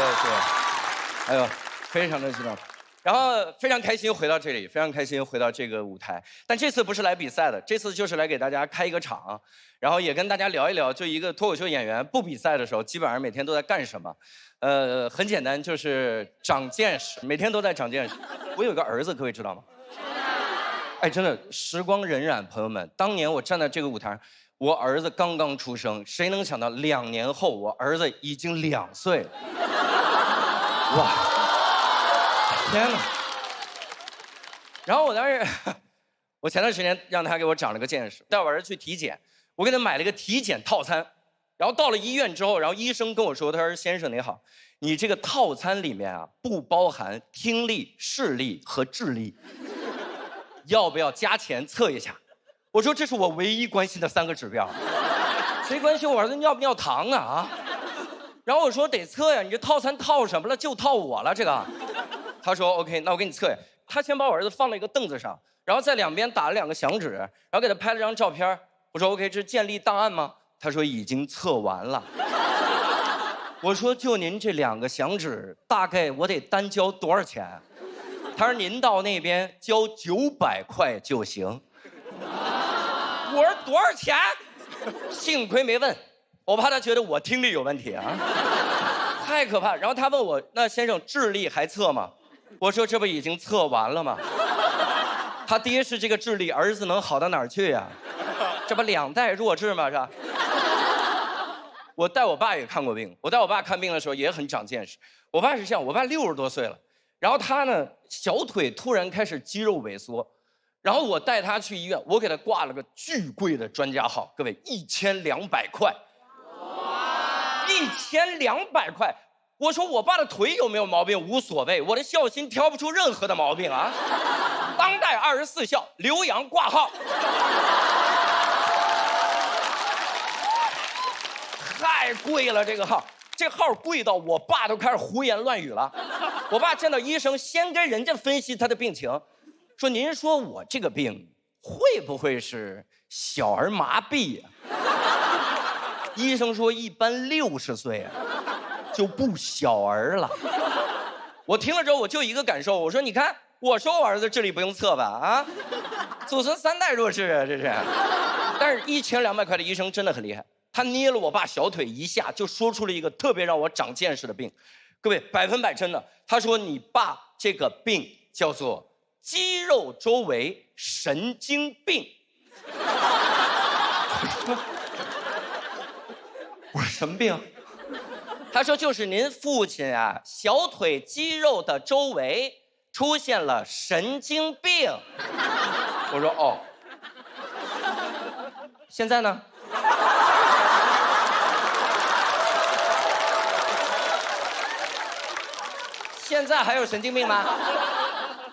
谢。哎呦，非常的激动。然后非常开心回到这里，非常开心回到这个舞台。但这次不是来比赛的，这次就是来给大家开一个场，然后也跟大家聊一聊，就一个脱口秀演员不比赛的时候，基本上每天都在干什么。很简单，就是长见识，每天都在长见识。我有个儿子，各位知道吗？哎，真的，时光荏苒，朋友们，当年我站在这个舞台上，我儿子刚刚出生，谁能想到2年后，我儿子已经2岁了？哇！天哪！然后我当时，我前段时间让他给我长了个见识，带我儿子去体检，我给他买了一个体检套餐，然后到了医院之后，然后医生跟我说，他说：“先生你好，你这个套餐里面啊不包含听力、视力和智力，要不要加钱测一下？”我说：“这是我唯一关心的3个指标，谁关心我儿子尿不尿糖啊？”然后我说：“得测呀，你这套餐套什么了？就套我了这个。”他说 ：“OK， 那我给你测呀。”他先把我儿子放了一个凳子上，然后在两边打了2个响指，然后给他拍了张照片。我说 ：“OK， 这是建立档案吗？”他说：“已经测完了。”我说：“就您这2个响指，大概我得单交多少钱？”他说：“您到那边交900块就行。”我说：“多少钱？”幸亏没问，我怕他觉得我听力有问题啊，太可怕。然后他问我：“那先生智力还测吗？”我说：“这不已经测完了吗？”他爹是这个智力，儿子能好到哪儿去呀？这不2代弱智吗？是吧？我带我爸也看过病，我带我爸看病的时候也很长见识。我爸是这样，我爸60多岁了，然后他呢小腿突然开始肌肉萎缩，然后我带他去医院，我给他挂了个巨贵的专家号，各位1200块，1200块。我说我爸的腿有没有毛病无所谓，我的孝心挑不出任何的毛病啊。当代24孝，留洋挂号。太贵了这个号，这号贵到我爸都开始胡言乱语了。我爸见到医生，先跟人家分析他的病情，说：“您说我这个病会不会是小儿麻痹呀？”医生说：“一般60岁啊。”就不小儿了。我听了之后，我就一个感受，我说：“你看，我说我儿子智力不用测吧？啊，祖孙3代弱智啊，这是。”但是1200块的医生真的很厉害，他捏了我爸小腿一下，就说出了一个特别让我长见识的病。各位100%真的，他说你爸这个病叫做肌肉周围神经病。我说什么病？他说就是您父亲啊，小腿肌肉的周围出现了神经病。我说哦，现在呢？现在还有神经病吗？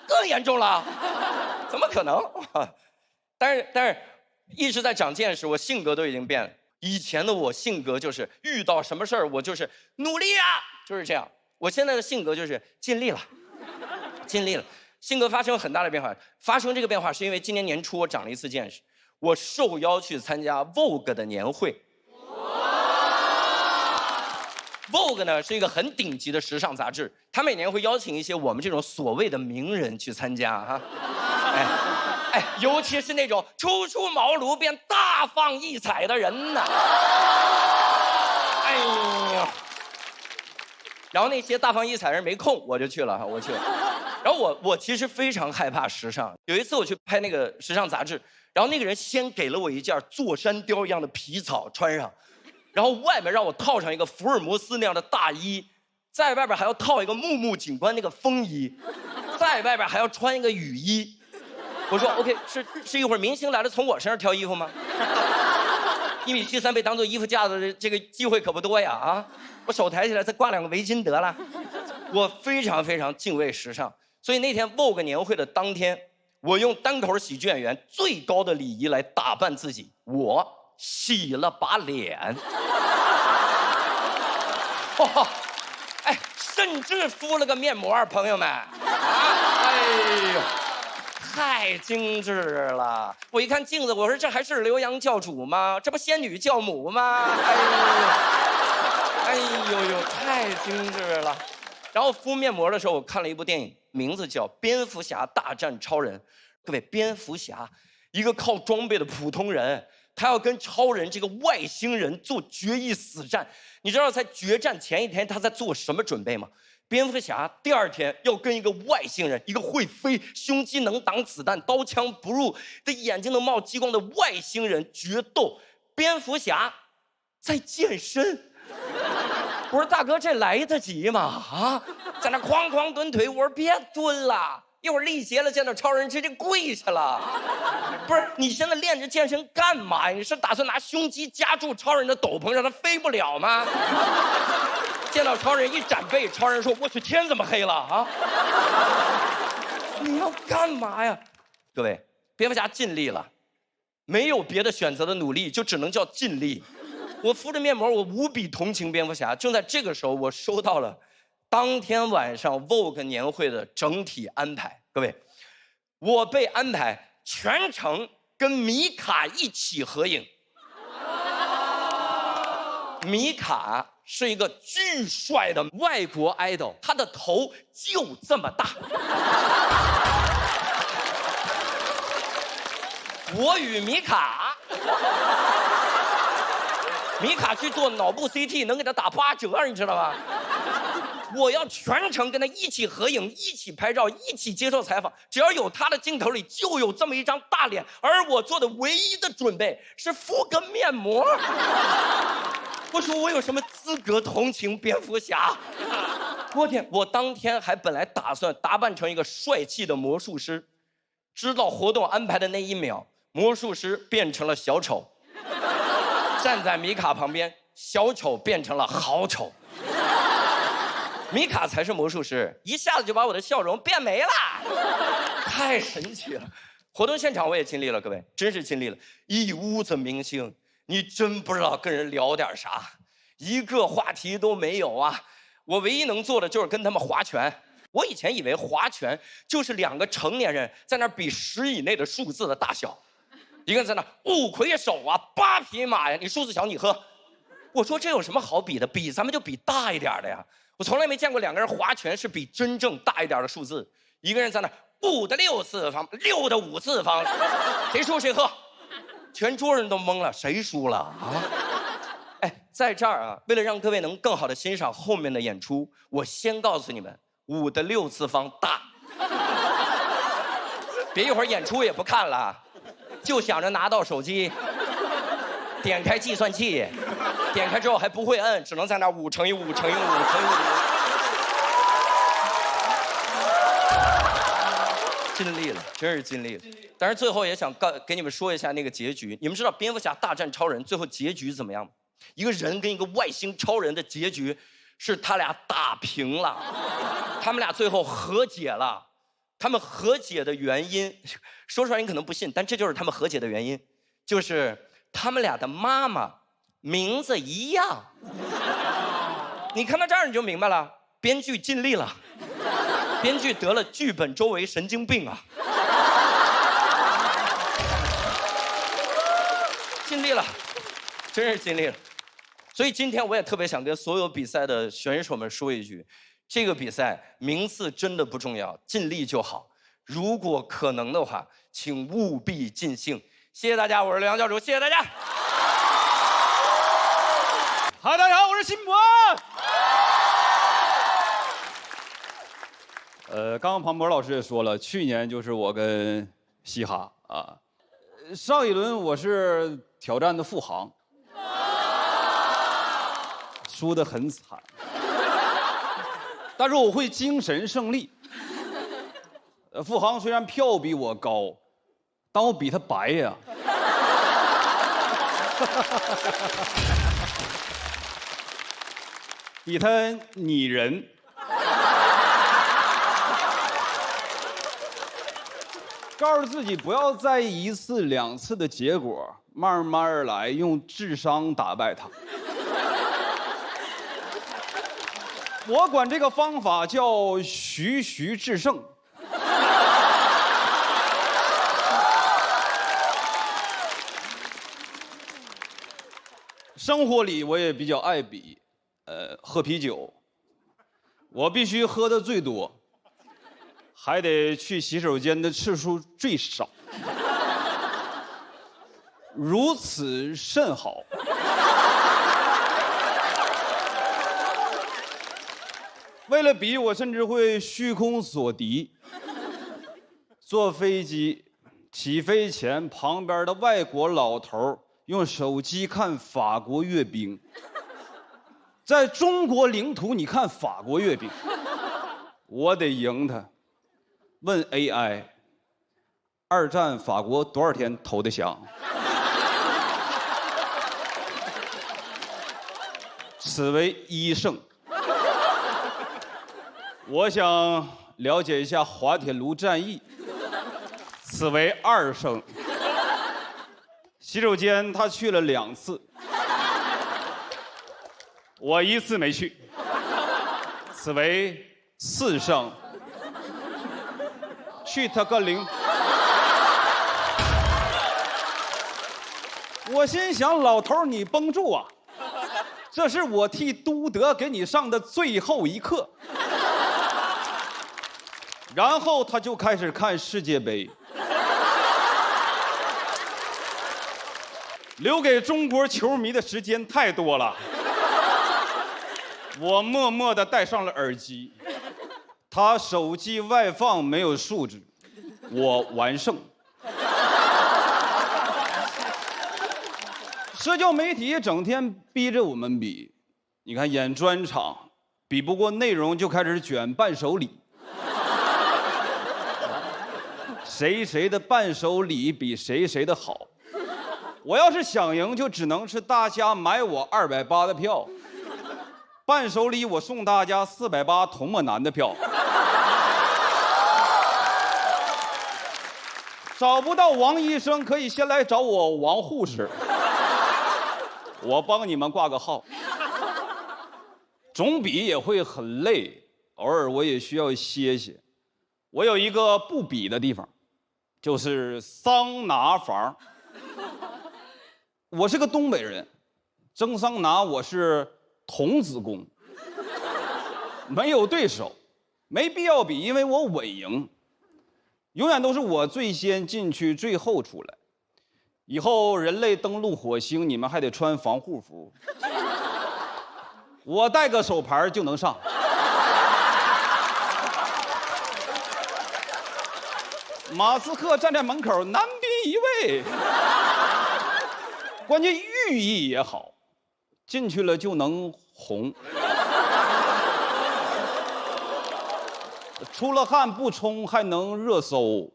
更严重了，怎么可能？但是一直在长见识，我性格都已经变了。以前的我性格就是遇到什么事儿我就是努力啊，就是这样。我现在的性格就是尽力了，尽力了。性格发生很大的变化，发生这个变化是因为今年年初我长了一次见识，我受邀去参加 Vogue 的年会。Vogue 呢是一个很顶级的时尚杂志，它每年会邀请一些我们这种所谓的名人去参加哈。尤其是那种初出茅庐便大放异彩的人呢。哎呀，然后那些大放异彩的人没空，我就去了，我去了。然后我其实非常害怕时尚。有一次我去拍那个时尚杂志，然后那个人先给了我一件座山雕一样的皮草穿上，然后外面让我套上一个福尔摩斯那样的大衣，在外边还要套一个木木警官那个风衣，在外边还要穿一个雨衣。我说 OK， 是一会儿明星来了从我身上挑衣服吗？1.73米被当做衣服架子的这个机会可不多呀啊！我手抬起来再挂2个围巾得了。我非常非常敬畏时尚，所以那天 Vogue 年会的当天，我用单口喜剧演员最高的礼仪来打扮自己，我洗了把脸。哦，哎，甚至敷了个面膜，朋友们啊，哎呦。太精致了！我一看镜子，我说这还是留洋教主吗？这不仙女教母吗？哎呦，哎呦呦，太精致了。然后敷面膜的时候，我看了一部电影，名字叫《蝙蝠侠大战超人》。各位，蝙蝠侠，一个靠装备的普通人，他要跟超人这个外星人做决一死战。你知道在决战前一天他在做什么准备吗？蝙蝠侠第二天要跟一个外星人，一个会飞、胸肌能挡子弹、刀枪不入的眼睛能冒激光的外星人决斗。蝙蝠侠在健身。我说大哥，这来得及吗？啊，在那哐哐蹲腿。我说别蹲了，一会儿力竭了见到超人直接跪下了。不是，你现在练着健身干嘛呀？你是打算拿胸肌夹住超人的斗篷，让他飞不了吗？见到超人一展背，超人说：“我去，天怎么黑了啊？”你要干嘛呀？各位，蝙蝠侠尽力了，没有别的选择的努力，就只能叫尽力。我敷着面膜，我无比同情蝙蝠侠。正在这个时候，我收到了当天晚上 Vogue 年会的整体安排。各位，我被安排全程跟米卡一起合影。米卡是一个巨帅的外国 idol， 他的头就这么大。我与米卡。米卡去做脑部 CT 能给他打8折，你知道吗？我要全程跟他一起合影，一起拍照，一起接受采访。只要有他的镜头里，就有这么一张大脸。而我做的唯一的准备是敷个面膜。我说我有什么资格同情蝙蝠侠？我天！我当天还本来打算打扮成一个帅气的魔术师，知道活动安排的那一秒，魔术师变成了小丑。站在米卡旁边，小丑变成了好丑。米卡才是魔术师，一下子就把我的笑容变没了，太神奇了。活动现场我也尽力了，各位，真是尽力了。一屋子明星，你真不知道跟人聊点啥，一个话题都没有啊。我唯一能做的就是跟他们划拳。我以前以为划拳就是2个成年人在那比10以内的数字的大小。一个人在那5魁首啊，8匹马呀，你数字小你喝。我说这有什么好比的？比咱们就比大一点的呀。我从来没见过2个人划拳是比真正大一点的数字。一个人在那5的6次方，6的5次方，谁输谁喝。全桌人都懵了，谁输了啊？哎，在这儿啊，为了让各位能更好的欣赏后面的演出，我先告诉你们，5的6次方大。别一会儿演出也不看了。就想着拿到手机，点开计算器，点开之后还不会摁，只能在那5乘以5乘以5乘以5。尽力了，真是尽力了。但是最后也想给你们说一下那个结局。你们知道蝙蝠侠大战超人最后结局怎么样吗？一个人跟一个外星超人的结局是他俩打平了，他们俩最后和解了。他们和解的原因，说出来你可能不信，但这就是他们和解的原因，就是他们俩的妈妈名字一样。你看到这儿你就明白了，编剧尽力了，编剧得了剧本周围神经病啊，尽力了，真是尽力了。所以今天我也特别想跟所有比赛的选手们说一句。这个比赛名次真的不重要，尽力就好。如果可能的话，请务必尽兴。谢谢大家，我是刘洋教主，谢谢大家。嗨，大家好，我是辛博。刚刚庞博老师也说了，去年就是我跟嘻哈啊，上一轮我是挑战的付航，输得很惨。但是我会精神胜利。付航虽然票比我高，但我比他白呀。比他拟人。告诉自己不要在意1次2次的结果，慢慢来，用智商打败他。我管这个方法叫徐徐制胜。生活里我也比较爱比，喝啤酒，我必须喝的最多，还得去洗手间的次数最少，如此甚好。为了比，我甚至会虚空锁敌。坐飞机起飞前，旁边的外国老头用手机看法国阅兵。在中国领土，你看法国阅兵，我得赢他。问 AI， 二战法国多少天投的降？此为1胜。我想了解一下滑铁卢战役，此为2胜。洗手间他去了2次，我1次没去，此为4胜。去他个零！我心想，老头你绷住啊，这是我替都德给你上的最后一课。然后他就开始看世界杯，留给中国球迷的时间太多了。我默默地戴上了耳机，他手机外放没有素质，我完胜。社交媒体整天逼着我们比，你看演专场，比不过内容就开始卷伴手礼。谁的伴手礼比谁的好。我要是想赢，就只能是大家买我280的票，伴手礼我送大家480童漠男的票。找不到王医生，可以先来找我王护士，我帮你们挂个号。总比也会很累，偶尔我也需要歇歇。我有一个不比的地方，就是桑拿房。我是个东北人，蒸桑拿我是童子功，没有对手，没必要比，因为我稳赢，永远都是我最先进去，最后出来。以后人类登陆火星，你们还得穿防护服，我带个手牌就能上。马斯克站在门口，男宾一位，关键寓意也好，进去了就能红。出了汗不冲还能热搜。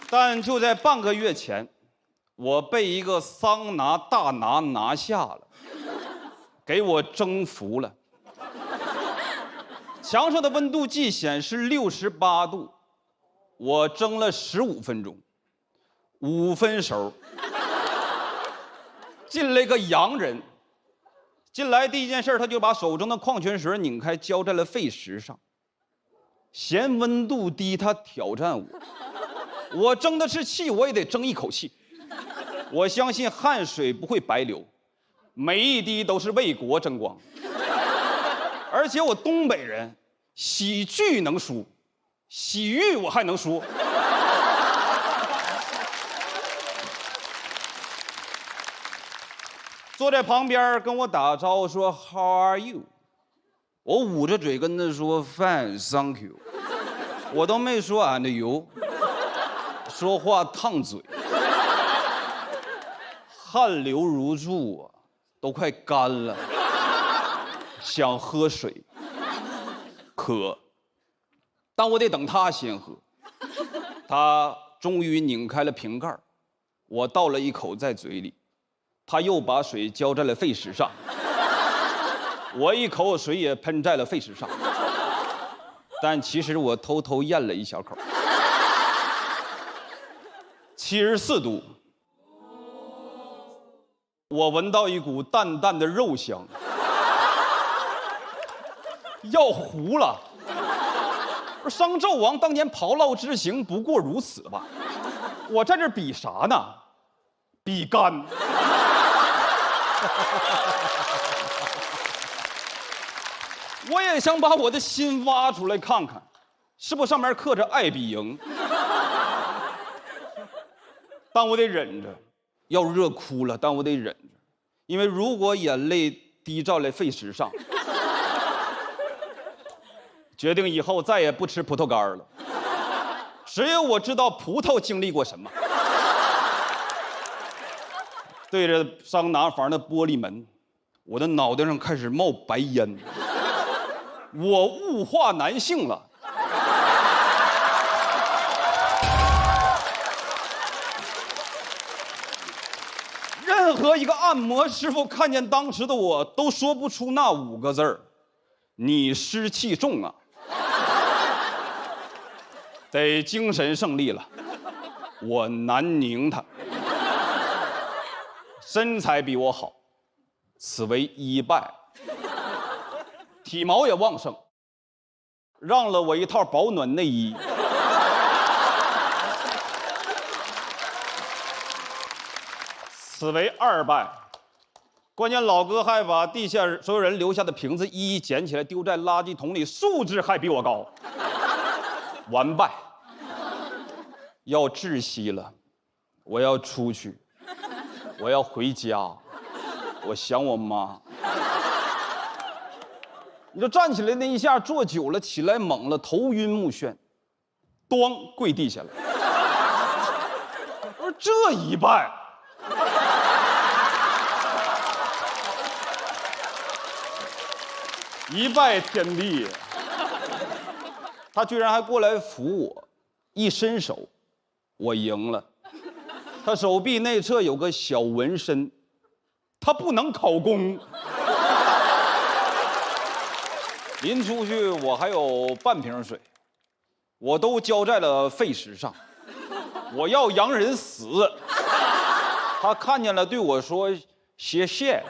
但就在半个月前，我被一个桑拿大拿下了，给我征服了。墙上的温度计显示68度，我蒸了15分钟，5分熟。进来个洋人，进来第一件事他就把手中的矿泉水拧开，浇在了沸石上。嫌温度低，他挑战我。我争的是气，我也得争一口气。我相信汗水不会白流，每一滴都是为国争光。而且我东北人，喜剧能输，洗浴我还能输。坐在旁边跟我打招呼说 How are you？ 我捂着嘴跟他说 Fine, thank you。我都没说 And you， 说话烫嘴，汗流如注啊，都快干了。想喝水，渴，但我得等他先喝。他终于拧开了瓶盖，我倒了一口在嘴里，他又把水浇在了沸石上，我一口水也喷在了沸石上，但其实我偷偷咽了一小口。74度，我闻到一股淡淡的肉香。要糊了！商纣王当年炮烙之刑不过如此吧？我在这比啥呢？比干。我也想把我的心挖出来看看，是不是上面刻着爱比赢？但我得忍着，要热哭了，但我得忍着，因为如果眼泪滴在了肺石上，决定以后再也不吃葡萄干了。只有我知道葡萄经历过什么。对着桑拿房的玻璃门，我的脑袋上开始冒白烟。我物化男性了。任何一个按摩师傅看见当时的我，都说不出那5个字儿：你湿气重啊。得精神胜利了，我南宁他。身材比我好，此为一败。体毛也旺盛，让了我一套保暖内衣。此为2败。关键老哥还把地下所有人留下的瓶子一一捡起来丢在垃圾桶里，素质还比我高。完败。要窒息了，我要出去，我要回家，我想我妈。你就站起来那一下，坐久了，起来猛了，头晕目眩，咣跪地下了。我说这一败，一败天地。他居然还过来扶我，一伸手，我赢了。他手臂内侧有个小纹身，他不能考公。临出去我还有半瓶水，我都浇在了肺石上。我要洋人死。他看见了对我说谢谢。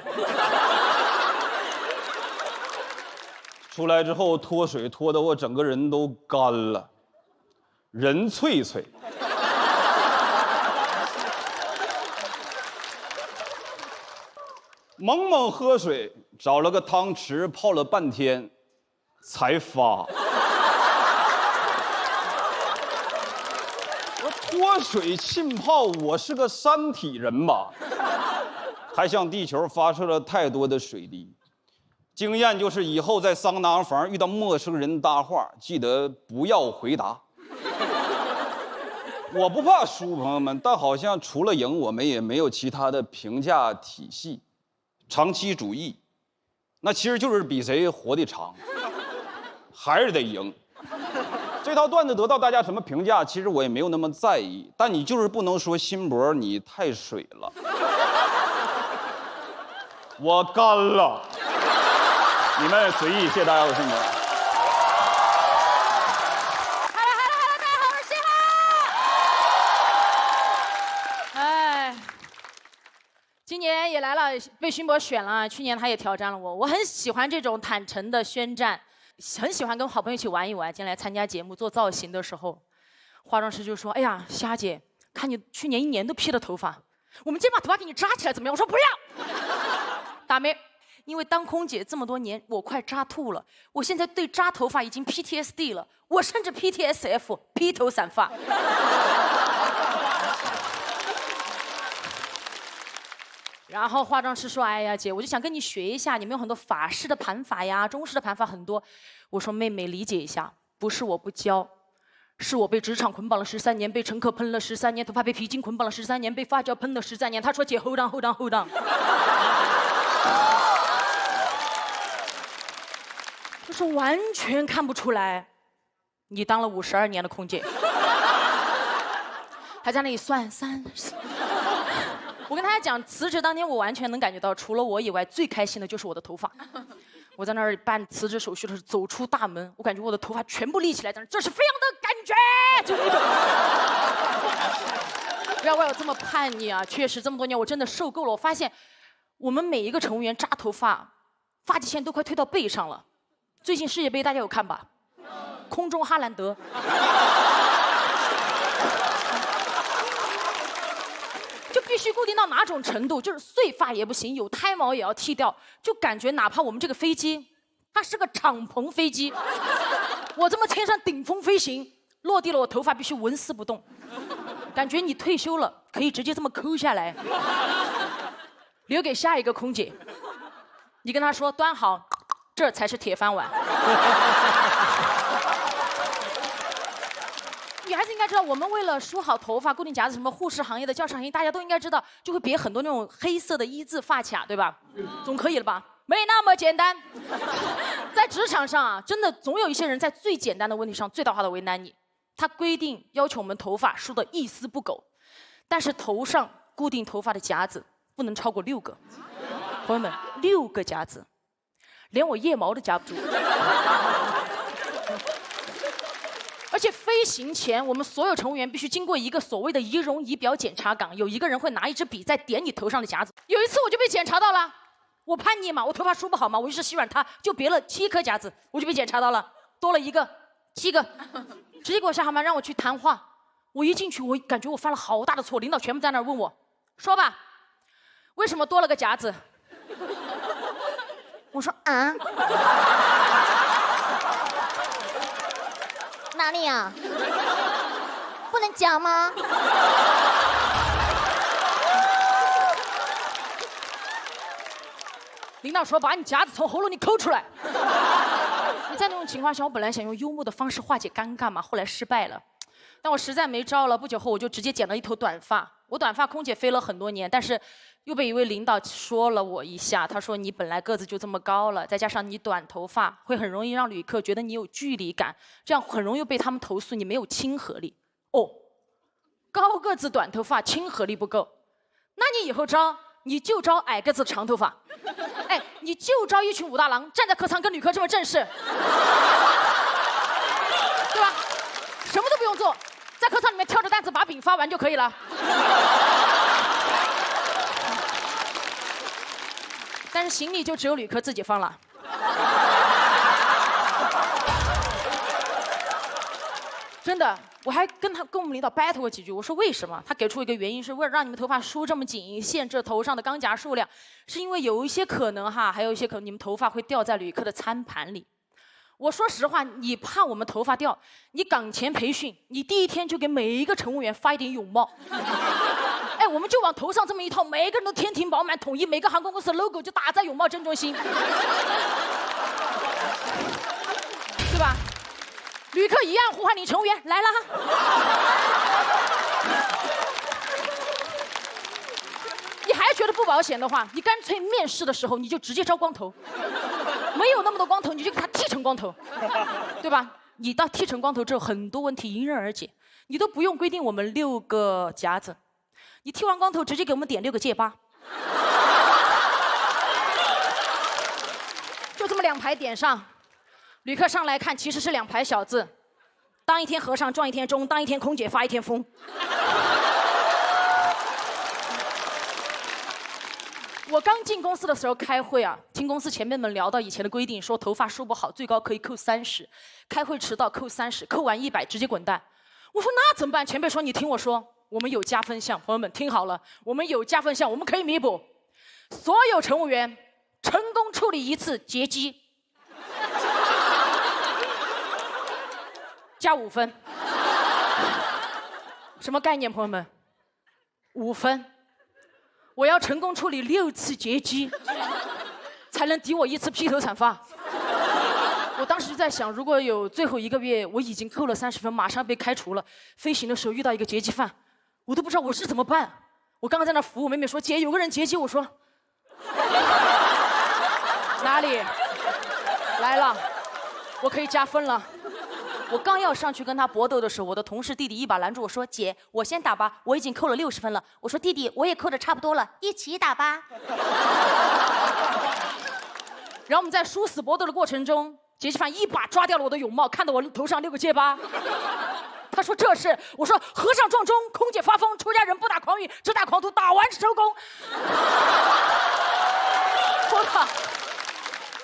出来之后脱水脱得我整个人都干了，人脆脆。猛猛喝水，找了个汤匙泡了半天才发。我脱水浸泡，我是个三体人吧？还向地球发射了太多的水滴。经验就是以后在桑拿房遇到陌生人搭话，记得不要回答。我不怕输，朋友们，但好像除了赢，我们也没有其他的评价体系。长期主义，那其实就是比谁活得长，还是得赢。这套段子得到大家什么评价，其实我也没有那么在意，但你就是不能说辛博你太水了。我干了。你们随意，谢谢大家，我是你们。大家好，我是谢浩。哎，今年也来了，被勋博选了。去年他也挑战了我，我很喜欢这种坦诚的宣战，很喜欢跟好朋友一起玩一玩。今天来参加节目做造型的时候，化妆师就说：“哎呀，虾姐，看你去年1年都披了头发，我们今天把头发给你扎起来怎么样？”我说不要，大妹。因为当空姐这么多年，我快扎吐了。我现在对扎头发已经 PTSD 了，我甚至 PTSF 披头散发。然后化妆师说：“哎呀，姐，我就想跟你学一下，你们有很多法式的盘法呀，中式的盘法很多。”我说：“妹妹，理解一下，不是我不教，是我被职场捆绑了13年，被乘客喷了13年，头发被皮筋捆绑了13年，被发胶喷了13年。”他说：“姐 ，hold on。”就说完全看不出来，你当了52年的空姐。还在那里算30。我跟大家讲，辞职当天我完全能感觉到，除了我以外，最开心的就是我的头发。我在那儿办辞职手续的时候，走出大门，我感觉我的头发全部立起来，在那这是飞扬的感觉，就那种。不要怪我这么叛逆啊！确实这么多年我真的受够了。我发现，我们每一个乘务员扎头发，发际线都快推到背上了。最近世界杯大家有看吧？空中哈兰德。就必须固定到哪种程度？就是碎发也不行，有胎毛也要剃掉，就感觉哪怕我们这个飞机，它是个敞篷飞机，我这么天上顶风飞行，落地了我头发必须纹丝不动，感觉你退休了可以直接这么抠下来，留给下一个空姐。你跟她说端好，这才是铁饭碗。女孩子应该知道，我们为了梳好头发、固定夹子，什么护士行业的、教师行业，大家都应该知道，就会别很多那种黑色的一字发卡，对吧？总可以了吧？没那么简单。在职场上啊，真的总有一些人在最简单的问题上最大化的为难你。他规定要求我们头发梳得一丝不苟，但是头上固定头发的夹子不能超过6个。朋友们，6个夹子，连我腋毛都夹不住。而且飞行前，我们所有乘务员必须经过一个所谓的仪容仪表检查岗，有一个人会拿一支笔在点你头上的夹子。有一次我就被检查到了，我叛逆嘛，我头发梳不好嘛，我于是洗软它，就别了7颗夹子，我就被检查到了，多了一个，7个，直接给我下航班让我去谈话。我一进去，我感觉我犯了好大的错，领导全部在那儿问我，说吧，为什么多了个夹子？我说啊。哪里啊？不能讲吗？领导说把你夹子从喉咙里抠出来。你在那种情况下，我本来想用幽默的方式化解尴尬嘛，后来失败了。但我实在没招了，不久后我就直接剪了一头短发。我短发空姐飞了很多年，但是又被一位领导说了我一下，他说你本来个子就这么高了，再加上你短头发，会很容易让旅客觉得你有距离感，这样很容易被他们投诉你没有亲和力。哦，高个子短头发亲和力不够，那你以后招你就招矮个子长头发，哎，你就招一群武大郎站在客舱跟旅客这么正式，对吧？什么都不用做，在客舱里面挑着担子把饼发完就可以了。但是行李就只有旅客自己放了。真的，我还跟我们领导 battle 过几句，我说为什么？他给出一个原因是为了让你们头发梳这么紧，限制头上的钢夹数量，是因为有一些可能哈，还有一些可能你们头发会掉在旅客的餐盘里。我说实话，你怕我们头发掉，你岗前培训，你第一天就给每一个乘务员发一顶泳帽。哎，我们就往头上这么一套，每一个人都天庭饱满，统一，每个航空公司的 logo 就打在泳帽正中心，对吧？旅客一按呼唤你乘务员来啦。你还觉得不保险的话，你干脆面试的时候你就直接招光头，没有那么多光头，你就给他剃成光头，对吧？你到剃成光头之后，很多问题迎刃而解，你都不用规定我们6个夹子。你剃完光头，直接给我们点6个戒疤，就这么2排点上。旅客上来看，其实是2排小字：当一天和尚撞一天钟，当一天空姐发一天疯。我刚进公司的时候开会啊，听公司前辈们聊到以前的规定，说头发梳不好最高可以扣30，开会迟到扣30，扣完100直接滚蛋。我说那怎么办？前辈说你听我说。我们有加分项，朋友们听好了，我们有加分项，我们可以弥补。所有乘务员成功处理1次劫机，加5分。什么概念，朋友们？5分。我要成功处理6次劫机，才能抵我1次披头散发。我当时就在想，如果有最后1个月我已经扣了30分，马上被开除了，飞行的时候遇到一个劫机犯，我都不知道我是怎么办。我刚刚在那服务，妹妹说姐有个人劫机，我说哪里来了，我可以加分了。我刚要上去跟他搏斗的时候，我的同事弟弟一把拦住我说姐我先打吧，我已经扣了60分了。我说弟弟我也扣的差不多了，一起打吧。然后我们在殊死搏斗的过程中，劫机犯一把抓掉了我的泳帽，看到我头上6个戒疤。他说这是，我说和尚撞钟，空姐发疯，出家人不打诳语，只打狂徒，打完收工。说了，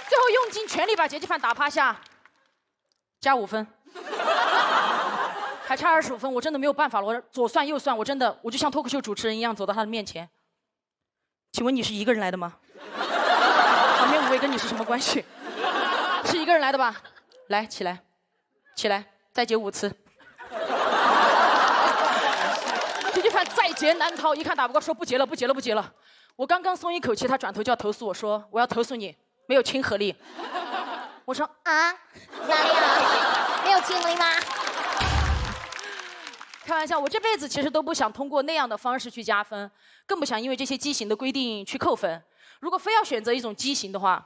最后用尽全力把劫机犯打趴下，加5分。还差25分，我真的没有办法了，我左算右算，我就像脱口秀主持人一样走到他的面前。请问你是一个人来的吗？旁边5位跟你是什么关系？是一个人来的吧？来，起来，起来，再结5次。这句饭在劫难逃，一看打不过，说不结了，不结了，不结了。我刚刚松一口气，他转头就要投诉我说，我要投诉你没有亲和力。我说啊，哪里啊？没有亲力吗？开玩笑，我这辈子其实都不想通过那样的方式去加分，更不想因为这些畸形的规定去扣分。如果非要选择一种畸形的话，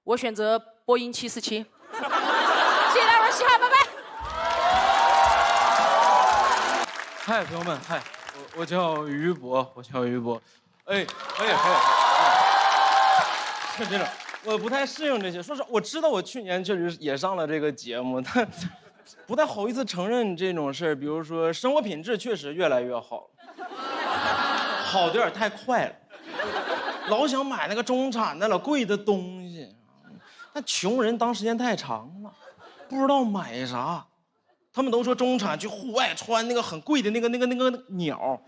我选择波音747。谢谢大家，我是西海，拜拜。嗨，朋友们，嗨，我叫于博，我叫于博。哎，真的，我不太适应这些。说实话，我知道我去年确实也上了这个节目，但不太好意思承认这种事儿。比如说，生活品质确实越来越好，好的有点太快了，老想买那个中产的了贵的东西。但穷人当时间太长了，不知道买啥。他们都说中产去户外穿那个很贵的那个鸟，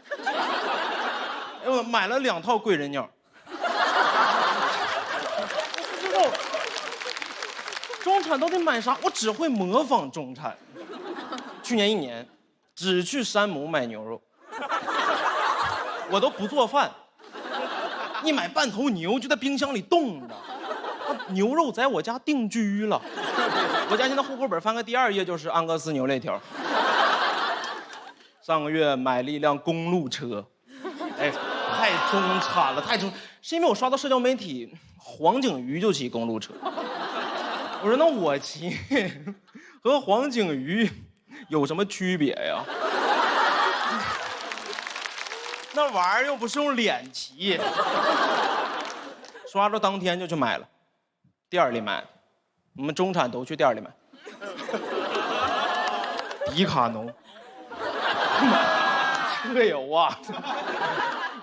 哎，我买了2套贵人鸟。不知道中产到底买啥？我只会模仿中产。去年1年，只去山姆买牛肉，我都不做饭，一买半头牛就在冰箱里冻着。牛肉在我家定居了，我家现在户口本翻个第2页就是安格斯牛肋条。上个月买了一辆公路车，哎，太中产了，太中，是因为我刷到社交媒体，黄景瑜就骑公路车。我说那我骑和黄景瑜有什么区别呀？那玩意儿又不是用脸骑。刷着当天就去买了。店里买，我们中产都去店里买。迪卡侬，车油啊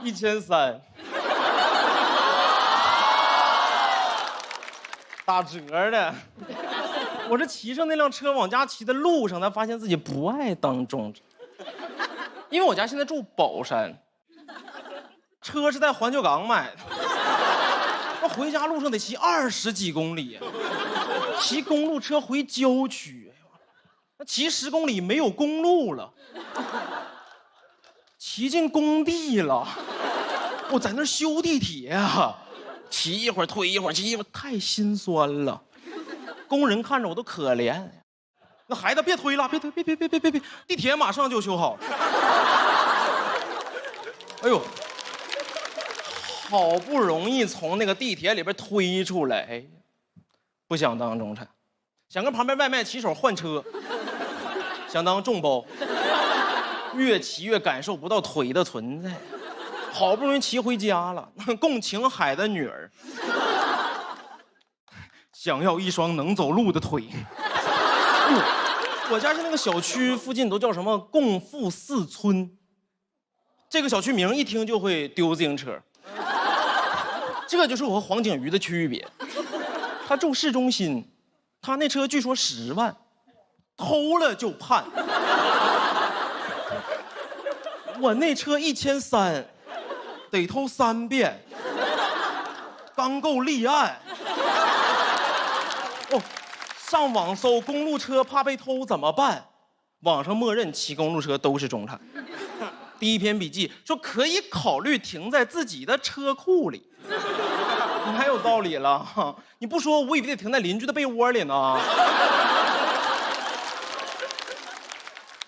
，1300，打折的。我这骑上那辆车往家骑的路上，才发现自己不爱当中产，因为我家现在住宝山，车是在环球港买的。那回家路上得骑20几公里，骑公路车回郊区，那骑10公里没有公路了，骑进工地了，我在那修地铁啊，骑一会儿推一会儿，骑一会儿，太心酸了。工人看着我都可怜，那孩子别推了，别推，别，地铁马上就修好了。哎呦！好不容易从那个地铁里边推出来，哎，不想当中产，想跟旁边外卖骑手换车，想当众包，越骑越感受不到腿的存在，好不容易骑回家了，共情海的女儿，想要一双能走路的腿。我家是那个小区附近都叫什么共富4村，这个小区名一听就会丢自行车。这就是我和黄景瑜的区别，他住市中心，他那车据说10万，偷了就判。我那车1300，得偷3遍，刚够立案。哦，上网搜公路车怕被偷怎么办？网上默认骑公路车都是中产。第1篇笔记说可以考虑停在自己的车库里。太有道理了，你不说我以为得停在邻居的被窝里呢。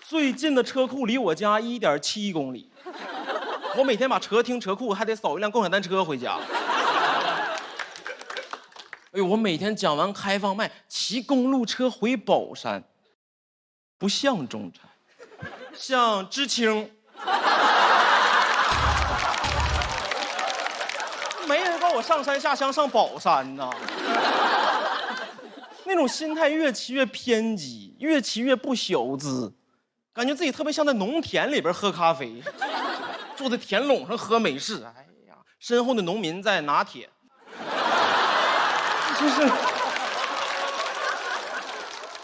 最近的车库离我家1.7公里，我每天把车停车库，还得扫一辆共享单车回家。哎呦，我每天讲完开放麦，骑公路车回宝山，不像中产，像知青。没人告我上山下乡上宝山呐，那种心态越骑越偏激，越骑越不小资，感觉自己特别像在农田里边喝咖啡，坐在田垄上喝美式，哎呀，身后的农民在拿铁，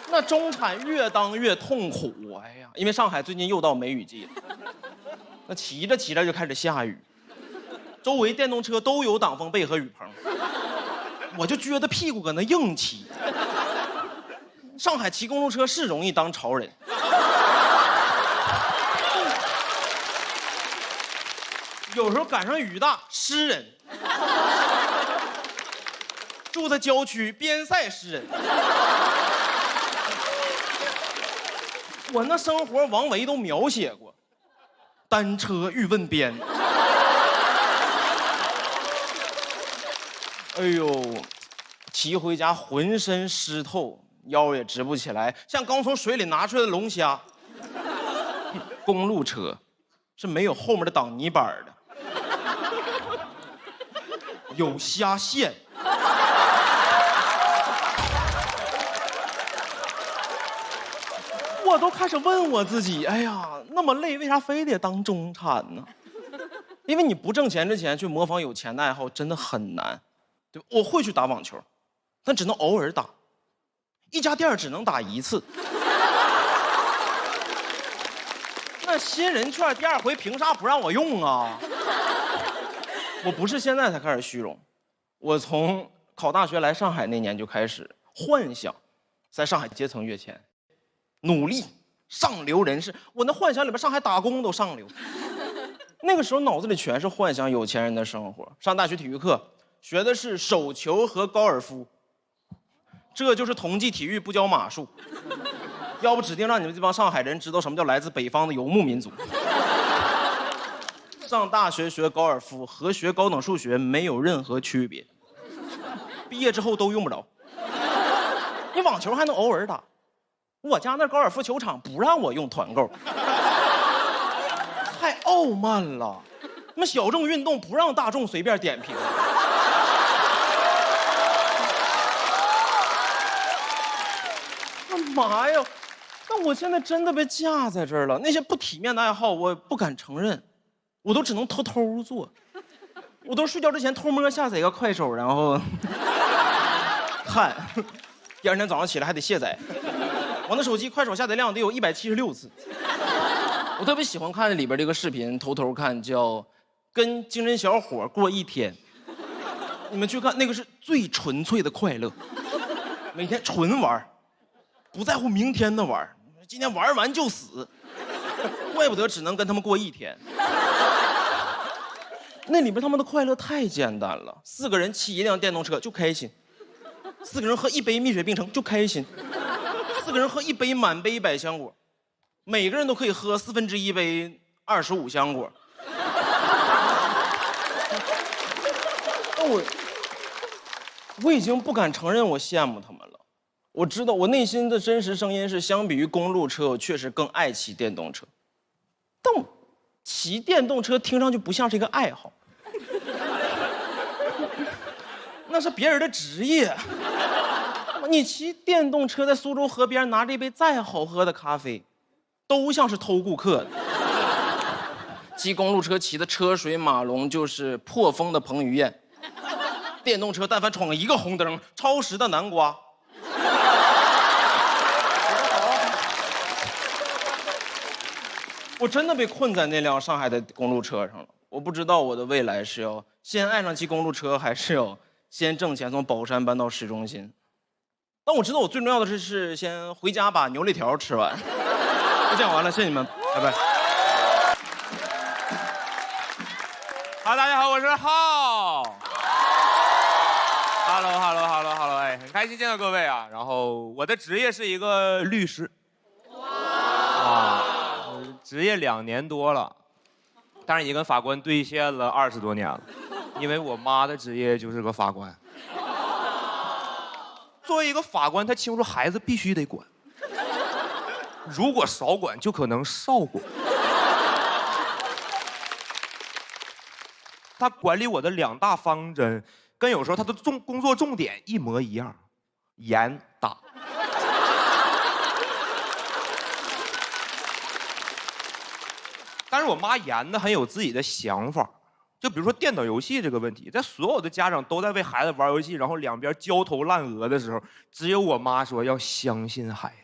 那中产越当越痛苦，哎呀，因为上海最近又到梅雨季了，那骑着骑着就开始下雨，周围电动车都有挡风被和雨棚，我就撅着屁股搁那硬骑。上海骑公路车是容易当潮人，有时候赶上雨大，诗人。住在郊区，边塞诗人。我那生活王维都描写过，单车欲问边。哎呦，骑回家浑身湿透，腰也直不起来，像刚从水里拿出来的龙虾。公路车是没有后面的挡泥板的，有虾线。我都开始问我自己，哎呀，那么累，为啥非得当中产呢？因为你不挣钱之前去模仿有钱的爱好真的很难，对吧？我会去打网球，但只能偶尔打，一家店只能打1次。那新人券第2回凭啥不让我用啊？我不是现在才开始虚荣，我从考大学来上海那年就开始幻想，在上海阶层跃迁。努力上流人士，我那幻想里边上海打工都上流。那个时候脑子里全是幻想有钱人的生活。上大学体育课学的是手球和高尔夫，这就是同济体育不教马术。要不指定让你们这帮上海人知道什么叫来自北方的游牧民族。上大学学高尔夫和学高等数学没有任何区别，毕业之后都用不着。你网球还能偶尔打。我家那高尔夫球场不让我用团购，太傲慢了。那么小众运动不让大众随便点评。干嘛呀？那我现在真的被架在这儿了。那些不体面的爱好，我不敢承认，我都只能偷偷做。我都睡觉之前偷摸下载一个快手，然后看，第2天早上起来还得卸载。我那手机快手下载量得有176次。我特别喜欢看里边这个视频，偷偷看，叫“跟精神小伙过一天”。你们去看，那个是最纯粹的快乐，每天纯玩，不在乎明天的玩，今天玩完就死，怪不得只能跟他们过1天。那里边他们的快乐太简单了，4个人骑一辆电动车就开心，4个人喝1杯蜜雪冰城就开心。4个人喝1杯满杯百香果，每个人都可以喝1/4杯25香果。我已经不敢承认我羡慕他们了。我知道我内心的真实声音是，相比于公路车，我确实更爱骑电动车。但我骑电动车听上去不像是一个爱好，那是别人的职业。你骑电动车在苏州河边拿着一杯再好喝的咖啡，都像是偷顾客的。骑公路车骑的车水马龙，就是破风的彭于晏。电动车但凡闯一个红灯，超时的南瓜。我真的被困在那辆上海的公路车上了。我不知道我的未来是要先爱上骑公路车，还是要先挣钱从宝山搬到市中心。但我知道我最重要的是先回家把牛肋条吃完。就讲完了，谢谢你们，拜拜。好，大家好，我是浩。Hello， 哎，很开心见到各位啊。然后我的职业是一个律师。哇，职业2年多了，但是也跟法官兑现了20多年了，因为我妈的职业就是个法官。作为一个法官，他清楚孩子必须得管，如果少管就可能少管。他管理我的2大方针，跟有时候他的工作重点一模一样，严打。但是我妈严的很有自己的想法，就比如说电脑游戏这个问题，在所有的家长都在为孩子玩游戏，然后两边焦头烂额的时候，只有我妈说要相信孩子。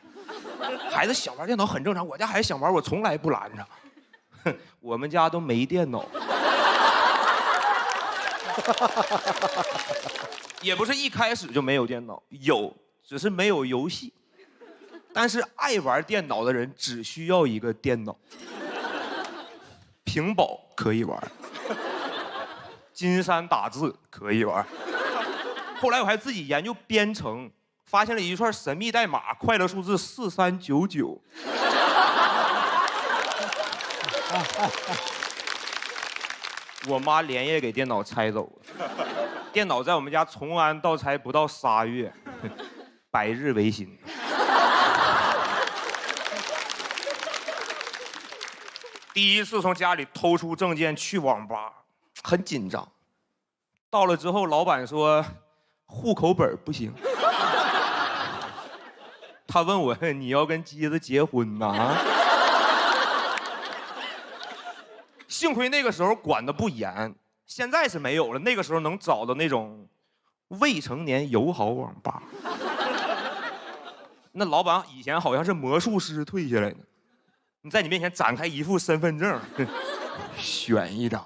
孩子想玩电脑很正常，我家孩子想玩，我从来不拦着。我们家都没电脑。也不是一开始就没有电脑，有，只是没有游戏。但是爱玩电脑的人只需要一个电脑，屏保可以玩，金山打字可以玩。后来我还自己研究编程，发现了一串神秘代码，快乐数字4399。我妈连夜给电脑拆走了，电脑在我们家从安到拆不到3月，百日维新。第一次从家里偷出证件去网吧，很紧张。到了之后，老板说户口本不行。他问我你要跟鸡子结婚呐？幸亏那个时候管得不严，现在是没有了。那个时候能找到那种未成年友好网吧。那老板以前好像是魔术师退下来的，你在你面前展开一副身份证，选一张。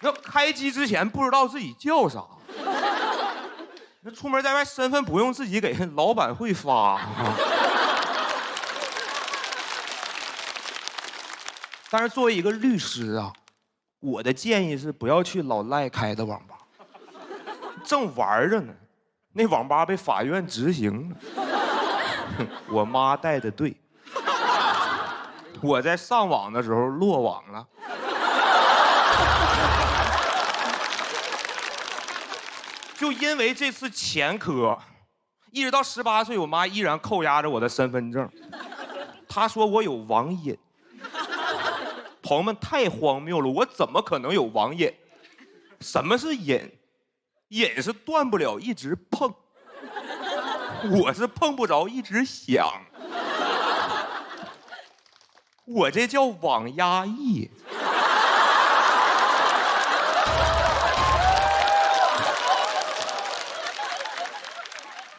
那开机之前不知道自己叫啥，那出门在外身份不用自己给，老板会发。但是作为一个律师啊，我的建议是不要去老赖开的网吧，正玩着呢，那网吧被法院执行了。我妈带的队，我在上网的时候落网了。就因为这次前科，一直到18岁，我妈依然扣押着我的身份证。她说我有网瘾。朋友们，太荒谬了，我怎么可能有网瘾？什么是瘾？瘾是断不了一直碰，我是碰不着一直想，我这叫网压抑。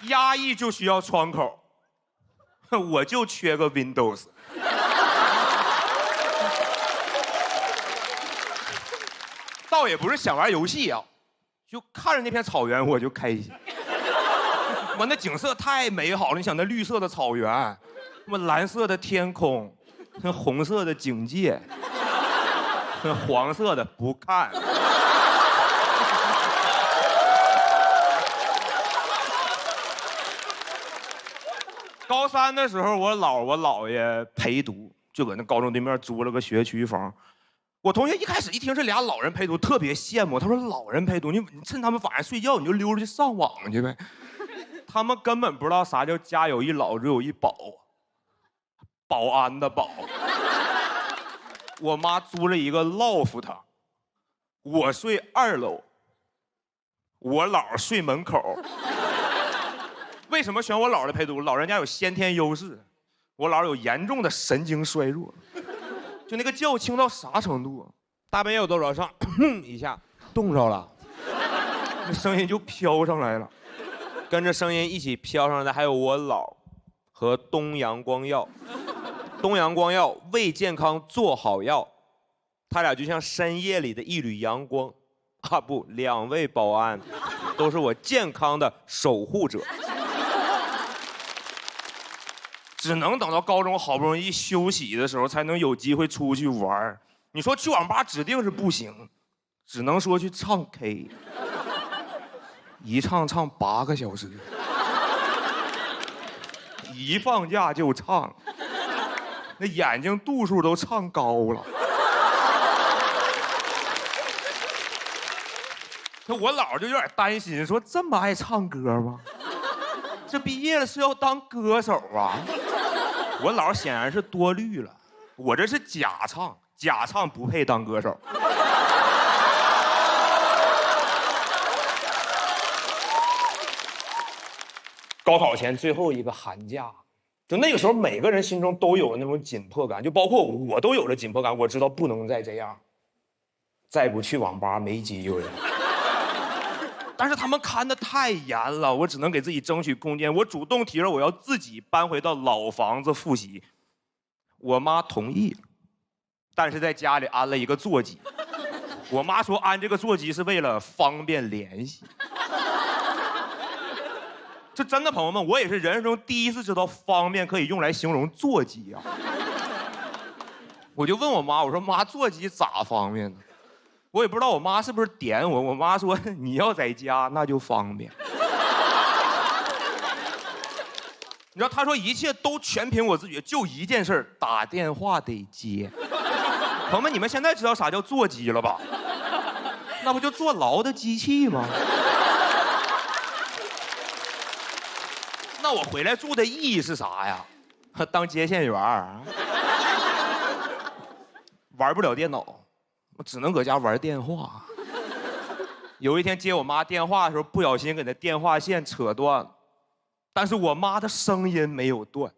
压抑就需要窗口，我就缺个 Windows。倒也不是想玩游戏啊，就看着那片草原我就开心。我那景色太美好了，你想那绿色的草原，什么蓝色的天空，那红色的警戒，那黄色的不看。高3的时候，我姥爷陪读，就搁那高中对面租了个学区房。我同学一开始一听这俩老人陪读，特别羡慕。他说：“老人陪读，你趁他们晚上睡觉，你就溜出去上网去呗。”他们根本不知道啥叫家有一老，如有一宝，保安的保。我妈租了一个 loft， 我睡2楼，我姥睡门口。为什么选我姥的陪读？老人家有先天优势，我姥有严重的神经衰弱，就那个觉轻到啥程度？大半夜我都早上一下冻着了，那声音就飘上来了，跟着声音一起飘上来的还有我姥和东阳光耀。东阳光耀为健康做好药，他俩就像深夜里的一缕阳光。啊不，2位保安都是我健康的守护者。只能等到高中好不容易休息的时候，才能有机会出去玩。你说去网吧指定是不行，只能说去唱 K， 一唱8个小时，一放假就唱，那眼睛度数都唱高了。那我姥就有点担心，说这么爱唱歌吗？这毕业了是要当歌手啊？我姥显然是多虑了，我这是假唱，假唱不配当歌手。高考前最后一个寒假，就那个时候，每个人心中都有那种紧迫感，就包括我都有了紧迫感。我知道不能再这样，再不去网吧没机会。但是他们看得太严了，我只能给自己争取空间。我主动提了我要自己搬回到老房子复习，我妈同意了，但是在家里安了一个座机。我妈说安这个座机是为了方便联系。这真的，朋友们，我也是人生中第一次知道方便可以用来形容座机啊！我就问我妈，我说妈，座机咋方便呢？我也不知道我妈是不是点我。我妈说你要在家那就方便。你知道她说一切都全凭我自觉，就一件事，打电话得接。朋友们，你们现在知道啥叫座机了吧？那不就坐牢的机器吗？那我回来住的意义是啥呀？当接线员儿，玩不了电脑，我只能搁家玩电话。有一天接我妈电话的时候，不小心给那电话线扯断了，但是我妈的声音没有断。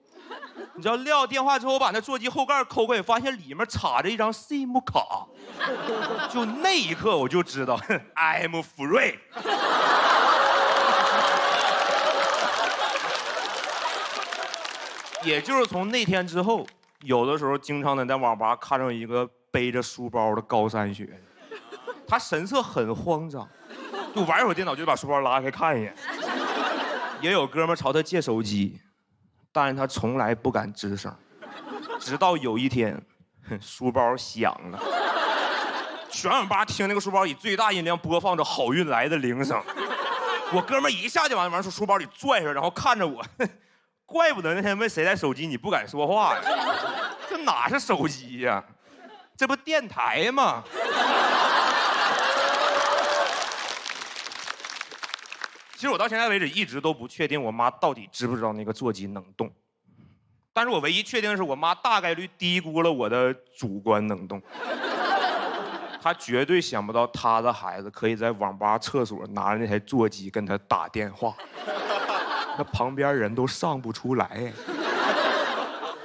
你知道撂电话之后，我把那座机后盖抠开，发现里面插着一张 SIM 卡。就那一刻我就知道 I'm free。也就是从那天之后，有的时候经常能在网吧看到一个背着书包的高三学生，他神色很慌张，就玩一会儿电脑就把书包拉开看一眼。也有哥们朝他借手机，但是他从来不敢吱声，直到有一天，书包响了，全网吧听那个书包以最大音量播放着《好运来》的铃声。我哥们一下就往书包里拽上，然后看着我。怪不得那天问谁带手机你不敢说话呀，这哪是手机呀，这不电台吗？其实我到现在为止一直都不确定我妈到底知不知道那个座机能动，但是我唯一确定的是我妈大概率低估了我的主观能动。她绝对想不到她的孩子可以在网吧厕所拿着那台座机跟她打电话。那旁边人都上不出来，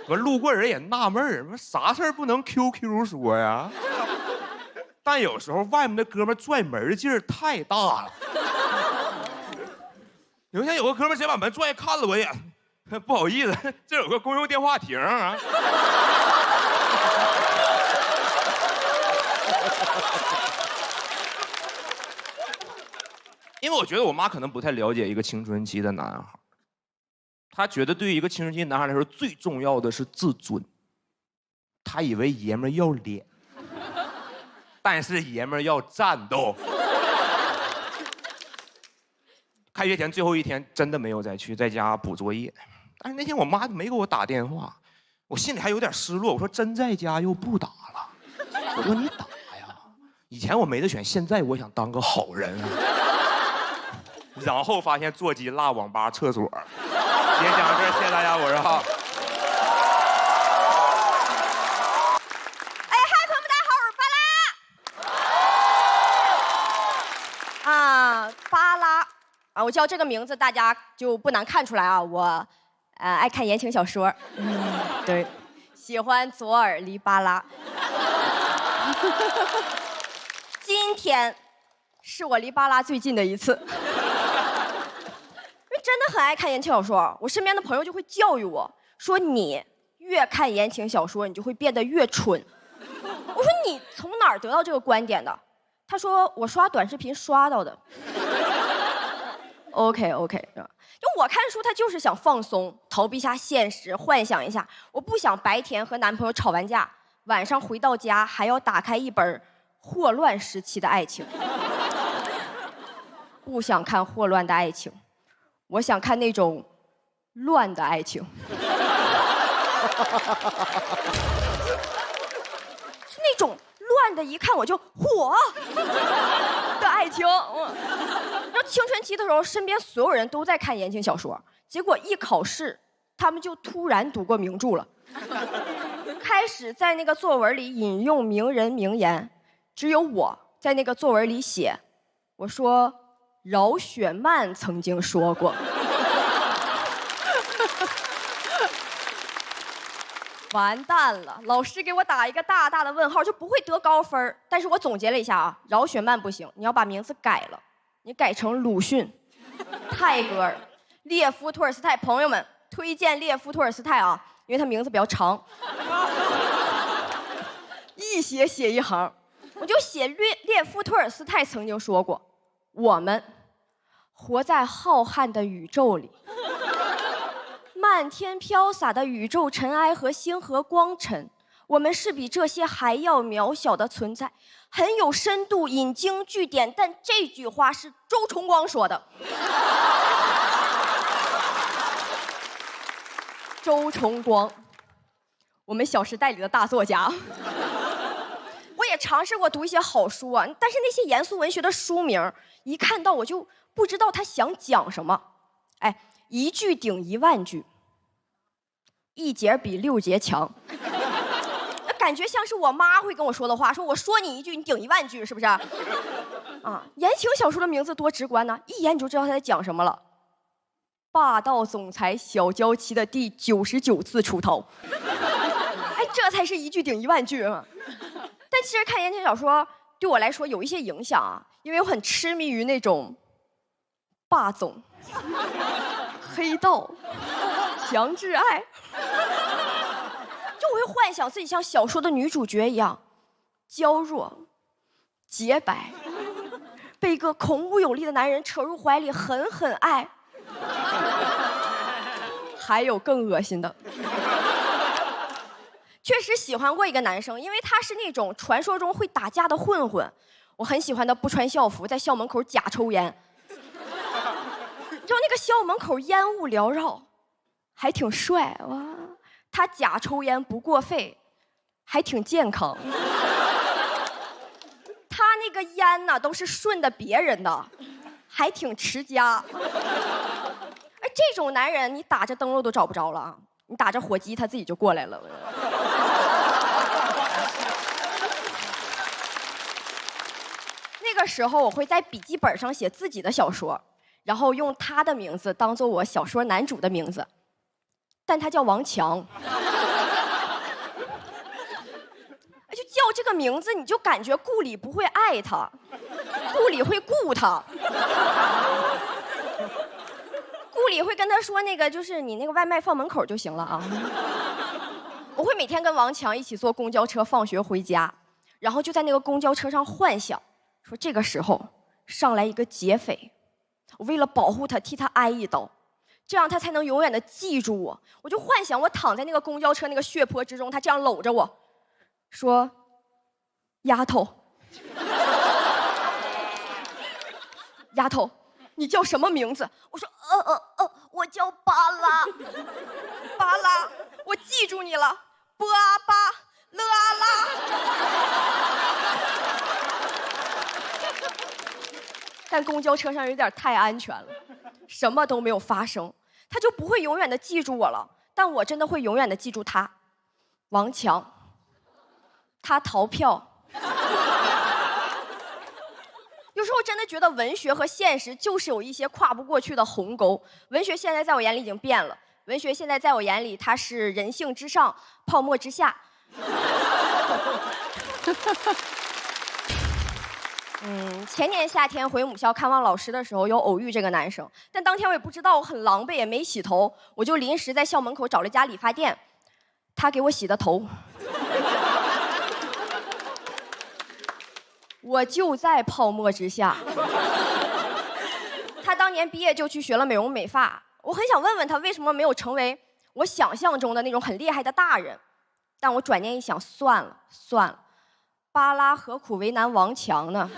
我路过人也纳闷儿，啥事儿不能 QQ 说呀？但有时候外面的哥们拽门劲儿太大了。有一天有个哥们直接把门拽看了我一眼，不好意思，这有个公用电话亭啊。因为我觉得我妈可能不太了解一个青春期的男孩，她觉得对于一个青春期男孩来说，最重要的是自尊。她以为爷们儿要脸，但是爷们儿要战斗。开学前最后一天真的没有再去，在家补作业。但是那天我妈没给我打电话，我心里还有点失落。我说真在家又不打了，我说你打呀！以前我没得选，现在我想当个好人啊。然后发现座机落网吧厕所。今天讲到这儿，谢谢大家，我是浩。哎，嗨，朋友们，大家好，我是巴拉。啊，巴拉啊，我叫这个名字，大家就不难看出来啊，我爱看言情小说，对，喜欢左耳离巴拉。今天是我离巴拉最近的一次。真的很爱看言情小说，我身边的朋友就会教育我说，你越看言情小说，你就会变得越蠢。我说你从哪儿得到这个观点的？他说我刷短视频刷到的。OK， 因为我看书，他就是想放松，逃避一下现实，幻想一下。我不想白天和男朋友吵完架，晚上回到家还要打开一本霍乱时期的爱情。不想看霍乱的爱情。我想看那种乱的爱情，是那种乱的，一看我就火的爱情。然后青春期的时候，身边所有人都在看言情小说，结果一考试，他们就突然读过名著了，开始在那个作文里引用名人名言，只有我在那个作文里写，我说。饶雪漫曾经说过，完蛋了，老师给我打一个大大的问号，就不会得高分。但是我总结了一下啊，饶雪漫不行，你要把名字改了，你改成鲁迅、泰戈尔、列夫·托尔斯泰。朋友们，推荐列夫·托尔斯泰啊，因为他名字比较长，一写一行。我就写列夫·托尔斯泰曾经说过，我们活在浩瀚的宇宙里。漫天飘洒的宇宙尘埃和星河光尘，我们是比这些还要渺小的存在，很有深度，引经据典。但这句话是周崇光说的。周崇光，我们《小时代》里的大作家。我也尝试过读一些好书啊，但是那些严肃文学的书名，一看到我就不知道他想讲什么。哎，一句顶10000句，一节比6节强，感觉像是我妈会跟我说的话，说我说你一句，你顶10000句，是不是？啊，言情小说的名字多直观呢，一眼你就知道他在讲什么了。霸道总裁小娇妻的第99次出逃，哎，这才是一句顶10000句啊！但其实看言情小说对我来说有一些影响啊，因为我很痴迷于那种霸总、黑道、强制爱，就我会幻想自己像小说的女主角一样娇弱、洁白，被一个孔武有力的男人扯入怀里狠狠爱。还有更恶心的，确实喜欢过一个男生，因为他是那种传说中会打架的混混。我很喜欢他不穿校服，在校门口假抽烟。你知道那个校门口烟雾缭绕，还挺帅哇！他假抽烟不过肺，还挺健康。他那个烟呢，都是顺的别人的，还挺持家。哎，这种男人你打着灯笼都找不着了啊！你打着火机，他自己就过来了。那个时候，我会在笔记本上写自己的小说，然后用他的名字当做我小说男主的名字，但他叫王强。就叫这个名字，你就感觉顾里不会爱他，顾里会顾他。顾里会跟他说，那个就是你那个外卖放门口就行了啊。我会每天跟王强一起坐公交车放学回家，然后就在那个公交车上幻想，说这个时候上来一个劫匪，我为了保护他替他挨一刀，这样他才能永远的记住我。我就幻想我躺在那个公交车那个血泊之中，他这样搂着我，说：“丫头，丫头。”你叫什么名字？我说我叫巴拉，巴拉，我记住你了，波阿巴勒阿拉。但公交车上有点太安全了，什么都没有发生，他就不会永远的记住我了，但我真的会永远的记住他，王强。他逃票。有时候真的觉得文学和现实就是有一些跨不过去的鸿沟。文学现在在我眼里已经变了，文学现在在我眼里它是人性之上，泡沫之下。前年夏天回母校看望老师的时候，有偶遇这个男生，但当天我也不知道，我很狼狈，也没洗头，我就临时在校门口找了一家理发店，他给我洗的头。我就在泡沫之下。他当年毕业就去学了美容美发，我很想问问他为什么没有成为我想象中的那种很厉害的大人，但我转念一想，算了算了，巴拉何苦为难王强呢？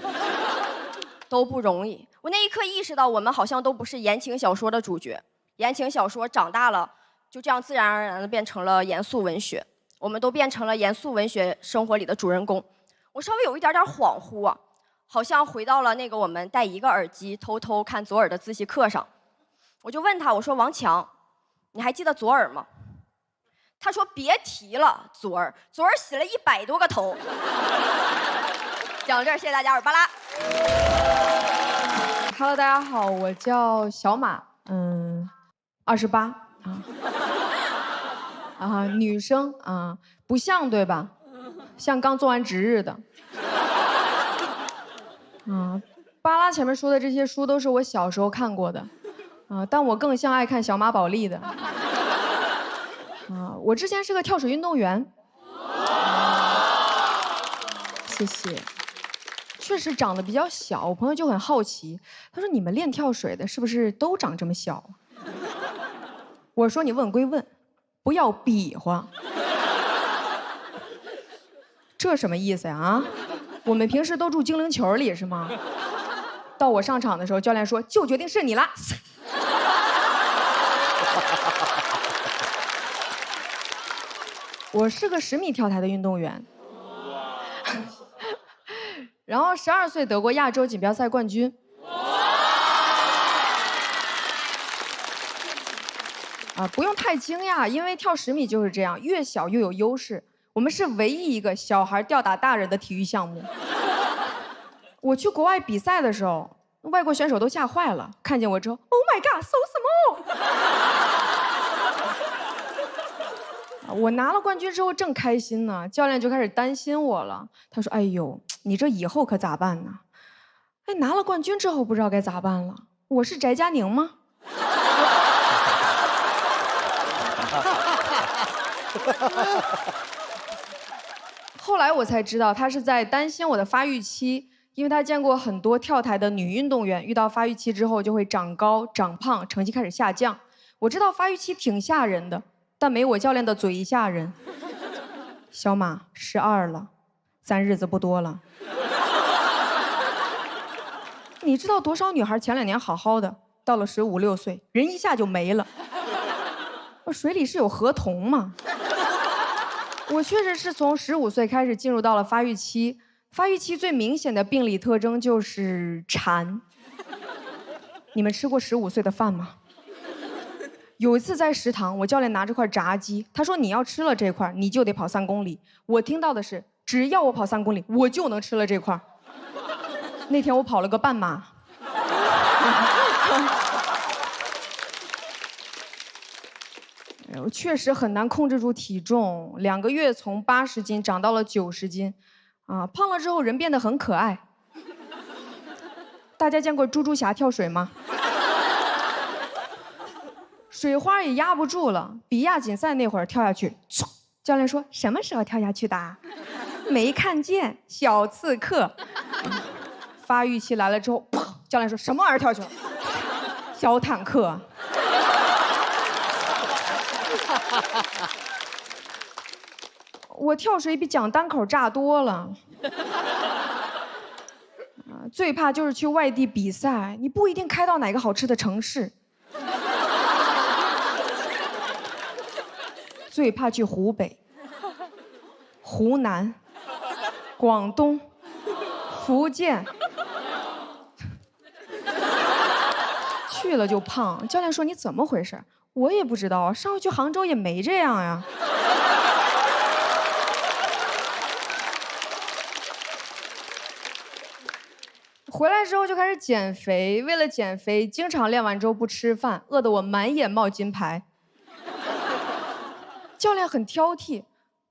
都不容易。我那一刻意识到，我们好像都不是言情小说的主角，言情小说长大了就这样自然而然的变成了严肃文学，我们都变成了严肃文学生活里的主人公。我稍微有一点点恍惚啊，好像回到了那个我们戴一个耳机偷偷看左耳的自习课上。我就问他，我说王强，你还记得左耳吗？他说别提了，左耳洗了100多个头。讲到这儿，谢谢大家，我是巴拉。Hello， 大家好，我叫小马，28啊。啊，女生啊，不像对吧？像刚做完值日的。啊，巴拉前面说的这些书都是我小时候看过的，啊，但我更像爱看小马宝莉的。啊，我之前是个跳水运动员。谢谢。确实长得比较小，我朋友就很好奇，他说：“你们练跳水的是不是都长这么小？”我说：“你问归问，不要比划。”这什么意思呀？啊，我们平时都住精灵球里是吗？到我上场的时候，教练说：“就决定是你了。”我是个10米跳台的运动员。然后12岁得过亚洲锦标赛冠军。啊，不用太惊讶，因为跳10米就是这样，越小越有优势。我们是唯一一个小孩吊打大人的体育项目。我去国外比赛的时候，外国选手都吓坏了，看见我之后 ，Oh my God, so small！ 我拿了冠军之后正开心呢，教练就开始担心我了。他说：“哎呦，你这以后可咋办呢？”哎，拿了冠军之后不知道该咋办了。我是翟佳宁吗？后来我才知道，他是在担心我的发育期，因为他见过很多跳台的女运动员，遇到发育期之后就会长高、长胖，成绩开始下降。我知道发育期挺吓人的。但没我教练的嘴吓人。小马12了，咱日子不多了。你知道多少女孩前2年好好的，到了15、16岁，人一下就没了。水里是有河童吗？我确实是从15岁开始进入到了发育期，发育期最明显的病理特征就是馋。你们吃过15岁的饭吗？有一次在食堂，我教练拿着块炸鸡，他说：“你要吃了这块，你就得跑3公里。”我听到的是，只要我跑3公里，我就能吃了这块。那天我跑了个半马。我确实很难控制住体重，2个月从80斤长到了90斤，啊，胖了之后人变得很可爱。大家见过猪猪侠跳水吗？水花也压不住了，比亚锦赛那会儿跳下去，教练说：“什么时候跳下去的？”没看见，小刺客。发育期来了之后，教练说：“什么玩意儿跳去了？”小坦克。我跳水比讲单口炸多了。最怕就是去外地比赛，你不一定开到哪个好吃的城市。最怕去湖北、湖南、广东、福建，去了就胖。教练说：“你怎么回事？”我也不知道，上回去杭州也没这样呀。回来之后就开始减肥，为了减肥，经常练完之后不吃饭，饿得我满眼冒金牌。教练很挑剔，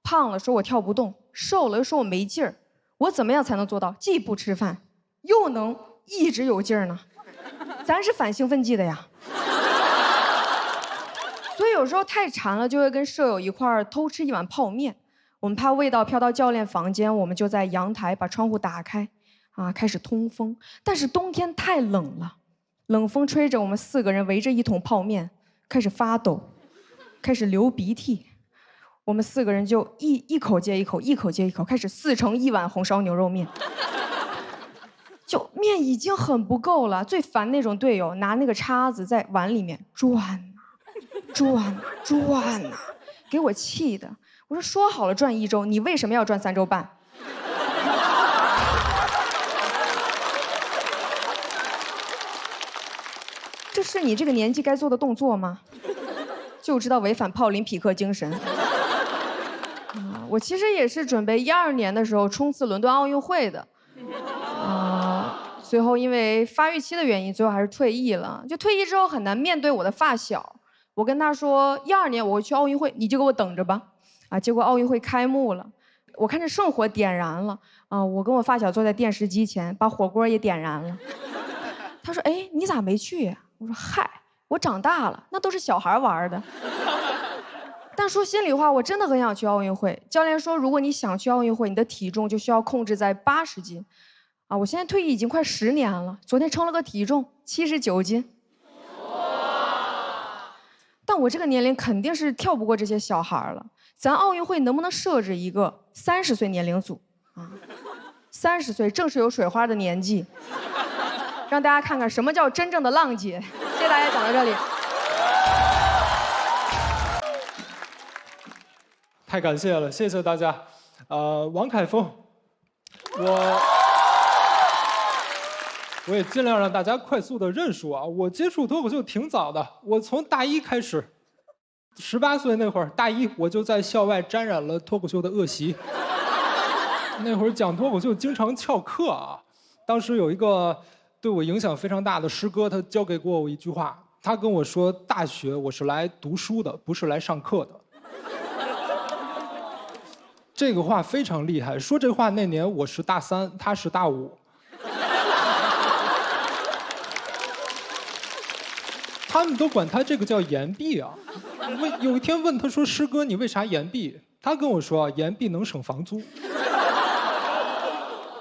胖了说我跳不动，瘦了又说我没劲儿。我怎么样才能做到既不吃饭，又能一直有劲儿呢？咱是反兴奋剂的呀。所以有时候太馋了，就会跟舍友一块儿偷吃1碗泡面。我们怕味道飘到教练房间，我们就在阳台把窗户打开，开始通风。但是冬天太冷了，冷风吹着，我们4个人围着1桶泡面，开始发抖，开始流鼻涕。我们4个人就一口接一口，一口接一口，开始4盛1碗红烧牛肉面。就面已经很不够了，最烦那种队友拿那个叉子在碗里面转呐，给我气的。我说好了转1周，你为什么要转3周半？这是你这个年纪该做的动作吗？就知道违反泡林匹克精神。我其实也是准备12年的时候冲刺伦敦奥运会的，随后因为发育期的原因，最后还是退役了。就退役之后很难面对我的发小，我跟他说12年我会去奥运会，你就给我等着吧。啊，结果奥运会开幕了，我看这圣火点燃了啊，我跟我发小坐在电视机前，把火锅也点燃了。他说：“哎，你咋没去呀？”我说：“嗨，我长大了，那都是小孩玩的。”但说心里话，我真的很想去奥运会。教练说，如果你想去奥运会，你的体重就需要控制在80斤。啊，我现在退役已经快10年了，昨天称了个体重，79斤。但我这个年龄肯定是跳不过这些小孩了。咱奥运会能不能设置一个30岁年龄组啊？30岁正是有水花的年纪，让大家看看什么叫真正的浪姐。谢谢大家，讲到这里。太感谢了，谢谢大家。王凯峰，我也尽量让大家快速的认识我啊。我接触脱口秀挺早的，我从大一开始，18岁那会儿，大一我就在校外沾染了脱口秀的恶习。那会儿讲脱口秀经常翘课啊。当时有一个对我影响非常大的师哥，他教给过我一句话，他跟我说：“大学我是来读书的，不是来上课的。”这个话非常厉害。说这话那年我是大3，他是大5。他们都管他这个叫延毕啊。有一天问他说：“师哥，你为啥延毕？”他跟我说：“延毕能省房租，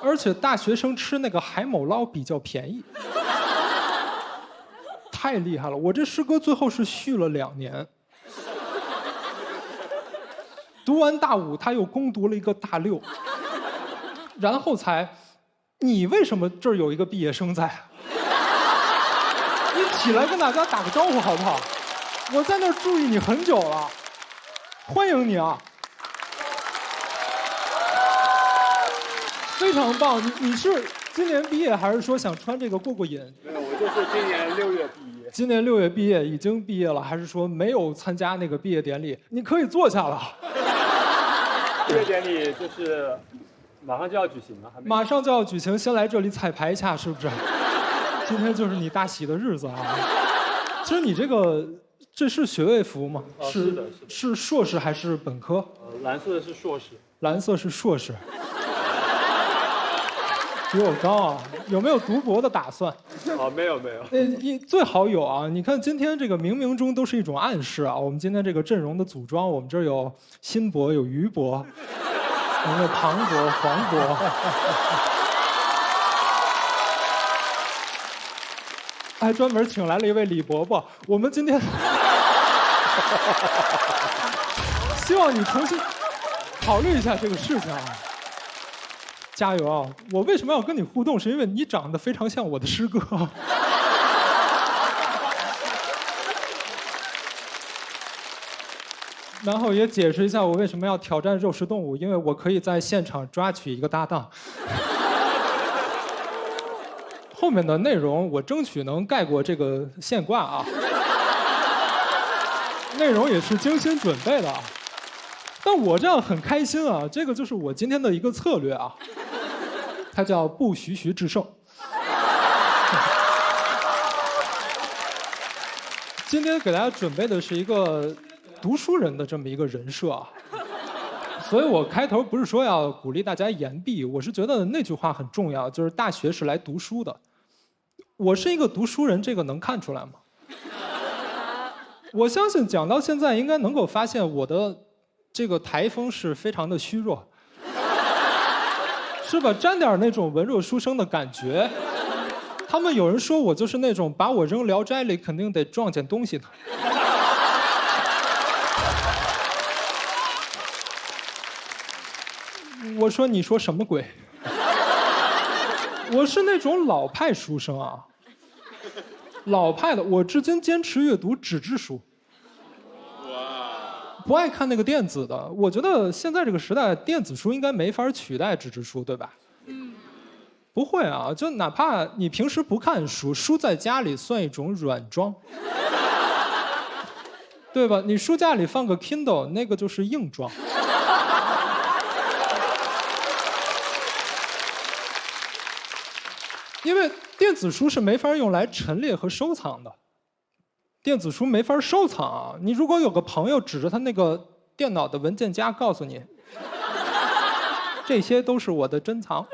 而且大学生吃那个海某捞比较便宜。”太厉害了！我这师哥最后是续了2年。读完大5，他又攻读了一个大6，然后才，你为什么这儿有一个毕业生在？你起来跟大家打个招呼好不好？我在那儿注意你很久了，欢迎你啊！非常棒，你是今年毕业还是说想穿这个过过瘾？没有，我就是今年6月毕业。今年6月毕业，已经毕业了，还是说没有参加那个毕业典礼？你可以坐下了。毕业典礼就是马上就要举行了，还没。马上就要举行，先来这里彩排一下，是不是？今天就是你大喜的日子啊！其实你这是学位服吗？是的，是硕士还是本科？蓝色的是硕士。蓝色是硕士。比我高啊！有没有读博的打算？没有没有。最好有啊！你看今天这个冥冥中都是一种暗示啊！我们今天这个阵容的组装，我们这儿有辛博，有于博，我们有庞博、黄博，还专门请来了一位李伯伯。我们今天希望你重新考虑一下这个事情啊！加油啊！我为什么要跟你互动？是因为你长得非常像我的师哥。然后也解释一下我为什么要挑战肉食动物，因为我可以在现场抓取一个搭档。后面的内容我争取能盖过这个现挂啊。内容也是精心准备的啊。但我这样很开心啊，这个就是我今天的一个策略啊。它叫不徐徐制胜。今天给大家准备的是一个读书人的这么一个人设啊，所以我开头不是说要鼓励大家延毕，我是觉得那句话很重要，就是大学是来读书的。我是一个读书人，这个能看出来吗？我相信讲到现在，应该能够发现我的这个台风是非常的虚弱。是吧？沾点那种文弱书生的感觉。他们有人说我就是那种把我扔《聊斋》里肯定得撞见东西的。我说你说什么鬼？我是那种老派书生啊，老派的，我至今坚持阅读纸质书。不爱看那个电子的，我觉得现在这个时代，电子书应该没法取代纸质书，对吧？不会啊，就哪怕你平时不看书，书在家里算一种软装，对吧？你书架里放个 Kindle， 那个就是硬装。因为电子书是没法用来陈列和收藏的。电子书没法收藏啊。你如果有个朋友指着他那个电脑的文件夹告诉你，这些都是我的珍藏。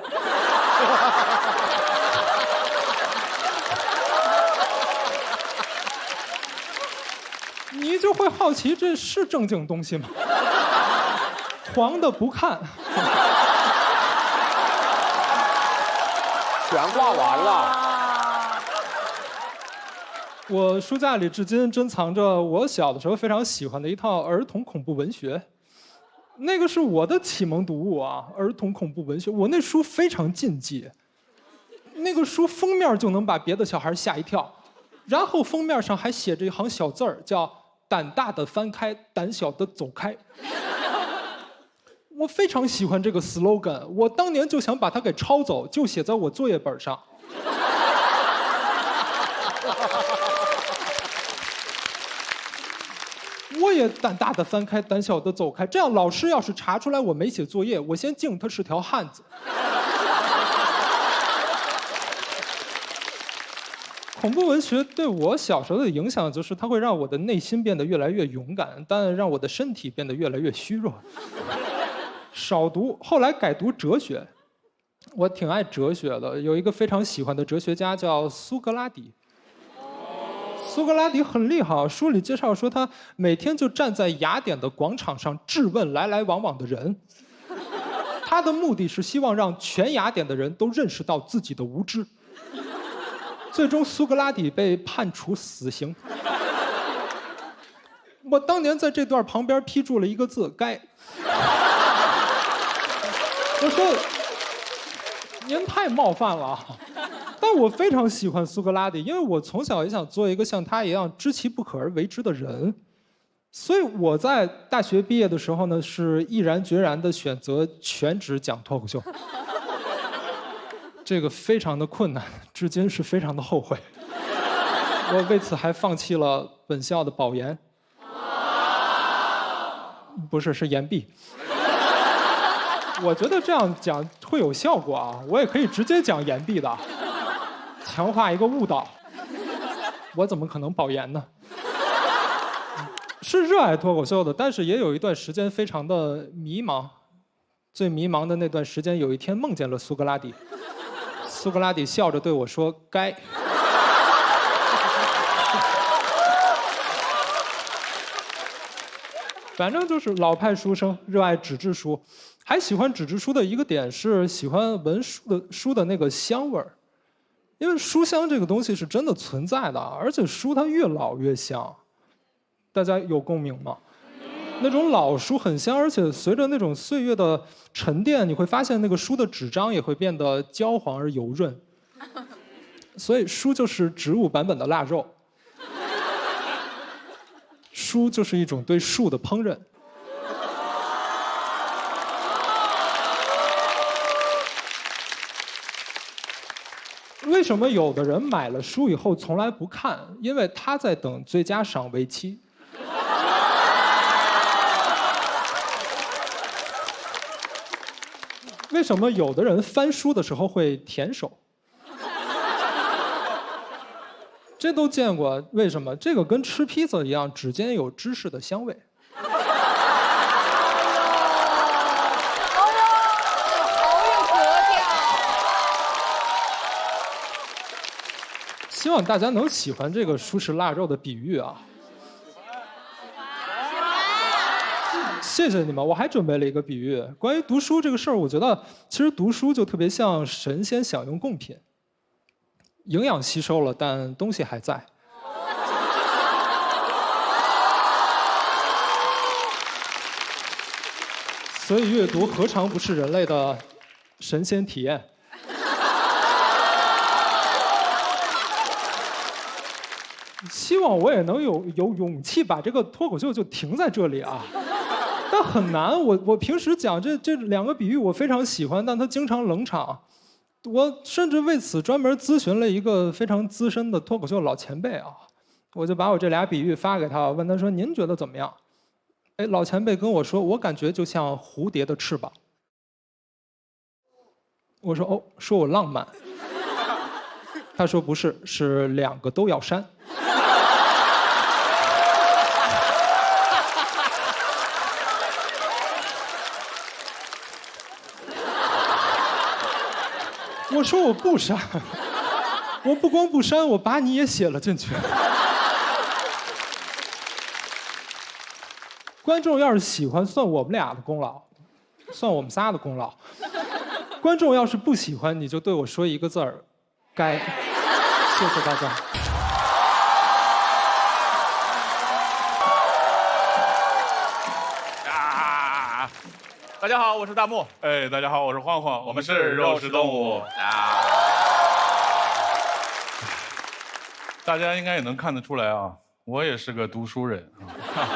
你就会好奇，这是正经东西吗？黄的不看。全挂完了。我书架里至今珍藏着我小的时候非常喜欢的一套儿童恐怖文学，那个是我的启蒙读物啊，儿童恐怖文学。我那书非常禁忌，那个书封面就能把别的小孩吓一跳，然后封面上还写着一行小字儿，叫“胆大的翻开，胆小的走开”。我非常喜欢这个 slogan， 我当年就想把它给抄走，就写在我作业本上。我也胆大的翻开，胆小的走开，这样老师要是查出来我没写作业，我先敬他是条汉子。恐怖文学对我小时候的影响就是它会让我的内心变得越来越勇敢，但让我的身体变得越来越虚弱。少读，后来改读哲学。我挺爱哲学的，有一个非常喜欢的哲学家叫苏格拉底。苏格拉底很厉害，书里介绍说他每天就站在雅典的广场上质问来来往往的人，他的目的是希望让全雅典的人都认识到自己的无知。最终苏格拉底被判处死刑。我当年在这段旁边批注了一个字“该”。我说您太冒犯了。但我非常喜欢苏格拉底，因为我从小也想做一个像他一样知其不可而为之的人，所以我在大学毕业的时候呢，是毅然决然地选择全职讲脱口秀。这个非常的困难，至今是非常的后悔。我为此还放弃了本校的保研，不是，是延毕。我觉得这样讲会有效果啊，我也可以直接讲延毕的。强化一个误导，我怎么可能保研呢？是热爱脱口秀的，但是也有一段时间非常的迷茫。最迷茫的那段时间，有一天梦见了苏格拉底。苏格拉底笑着对我说：“该。”反正就是老派书生，热爱纸质书，还喜欢纸质书的一个点是喜欢闻书的那个香味儿。因为书香这个东西是真的存在的，而且书它越老越香，大家有共鸣吗？那种老书很香，而且随着那种岁月的沉淀，你会发现那个书的纸张也会变得焦黄而油润。所以书就是植物版本的腊肉，书就是一种对树的烹饪。为什么有的人买了书以后从来不看？因为他在等最佳赏味期。为什么有的人翻书的时候会舔手？这都见过。为什么？这个跟吃披萨一样，指尖有芝士的香味。希望大家能喜欢这个书是腊肉的比喻啊！谢谢你们，我还准备了一个比喻。关于读书这个事儿，我觉得其实读书就特别像神仙享用贡品，营养吸收了，但东西还在。所以阅读何尝不是人类的神仙体验？希望我也能有勇气把这个脱口秀就停在这里啊，但很难。我平时讲这两个比喻我非常喜欢，但他经常冷场。我甚至为此专门咨询了一个非常资深的脱口秀老前辈啊，我就把我这俩比喻发给他，问他说：“您觉得怎么样？”哎，老前辈跟我说：“我感觉就像蝴蝶的翅膀。”我说：“哦，说我浪漫。”他说：“不是，是两个都要扇。”有说我不删，我不光不删，我把你也写了进去。观众要是喜欢，算我们俩的功劳，算我们仨的功劳。观众要是不喜欢，你就对我说一个字儿，该。谢谢大家。啊！大家好，我是大木。哎，大家好，我是晃晃，我们是肉食动物。啊！大家应该也能看得出来啊，我也是个读书人啊。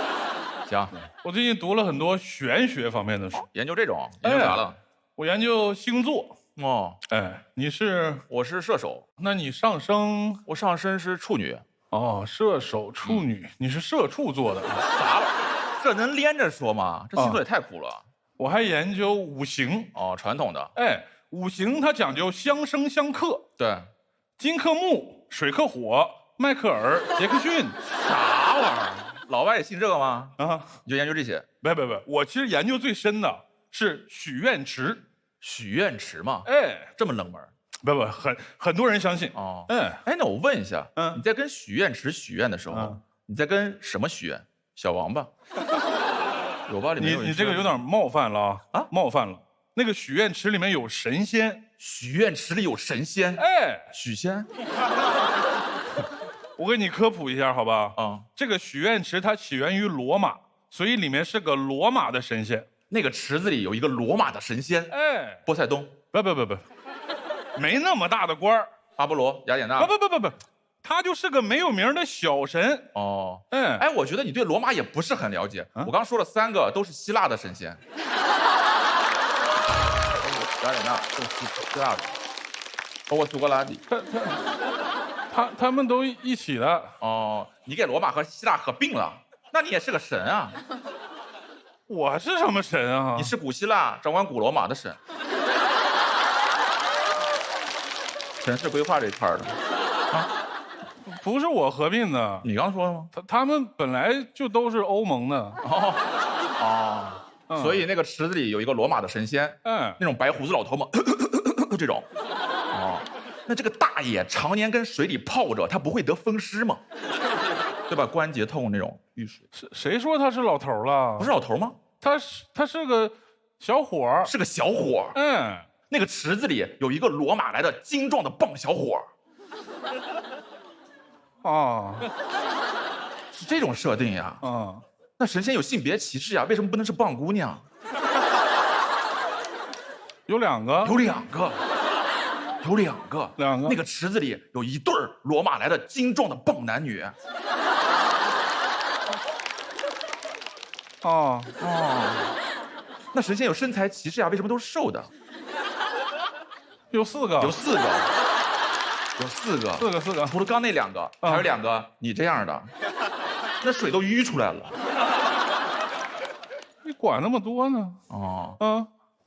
行，我最近读了很多玄学方面的书。研究这种，研究啥了？我研究星座。哦，哎，你是？我是射手。那你上升？我上升是处女。哦，射手处女，你是社畜座的。啥了？这能连着说吗？这星座也太酷了。我还研究五行。哦，传统的。哎，五行它讲究相生相克。对。金克木，水克火，迈克尔、杰克逊。啥玩意儿？老外也信这个吗？啊，你就研究这些？别，我其实研究最深的是许愿池。许愿池嘛？哎，这么冷门？不，很多人相信。哦，哎，那我问一下，你在跟许愿池许愿的时候，你在跟什么许愿？小王八？有吧？里面有你这个有点冒犯了啊！冒犯了。那个许愿池里面有神仙。许愿池里有神仙？哎，许仙。我给你科普一下，好吧？这个许愿池它起源于罗马，所以里面是个罗马的神仙。那个池子里有一个罗马的神仙。哎，波塞冬。不，没那么大的官儿。阿波罗、雅典娜。不，他就是个没有名的小神。哦，哎，我觉得你对罗马也不是很了解。我刚说了3个都是希腊的神仙。雅典娜是希腊的，包括苏格拉底。他们都一起的。哦，你给罗马和希腊合并了，那你也是个神啊。我是什么神啊？你是古希腊掌管古罗马的神。城市规划这一块的。啊，不是我合并的。你刚说的吗？他们本来就都是欧盟的。所以那个池子里有一个罗马的神仙。那种白胡子老头嘛，这种。那这个大爷常年跟水里泡着，他不会得风湿吗？对吧？关节痛那种遇水。谁说他是老头了？不是老头吗？他是个小伙儿。是个小伙儿。那个池子里有一个罗马来的精壮的棒小伙儿。啊，是这种设定呀。那神仙有性别歧视呀？为什么不能是棒姑娘？有2个。有2个。那个池子里有一对罗马来的精壮的棒男女。那神仙有身材歧视呀？为什么都是瘦的？有4个。有4个。4个。除了刚那2个，还有2个你这样的，那水都淤出来了。你管那么多呢？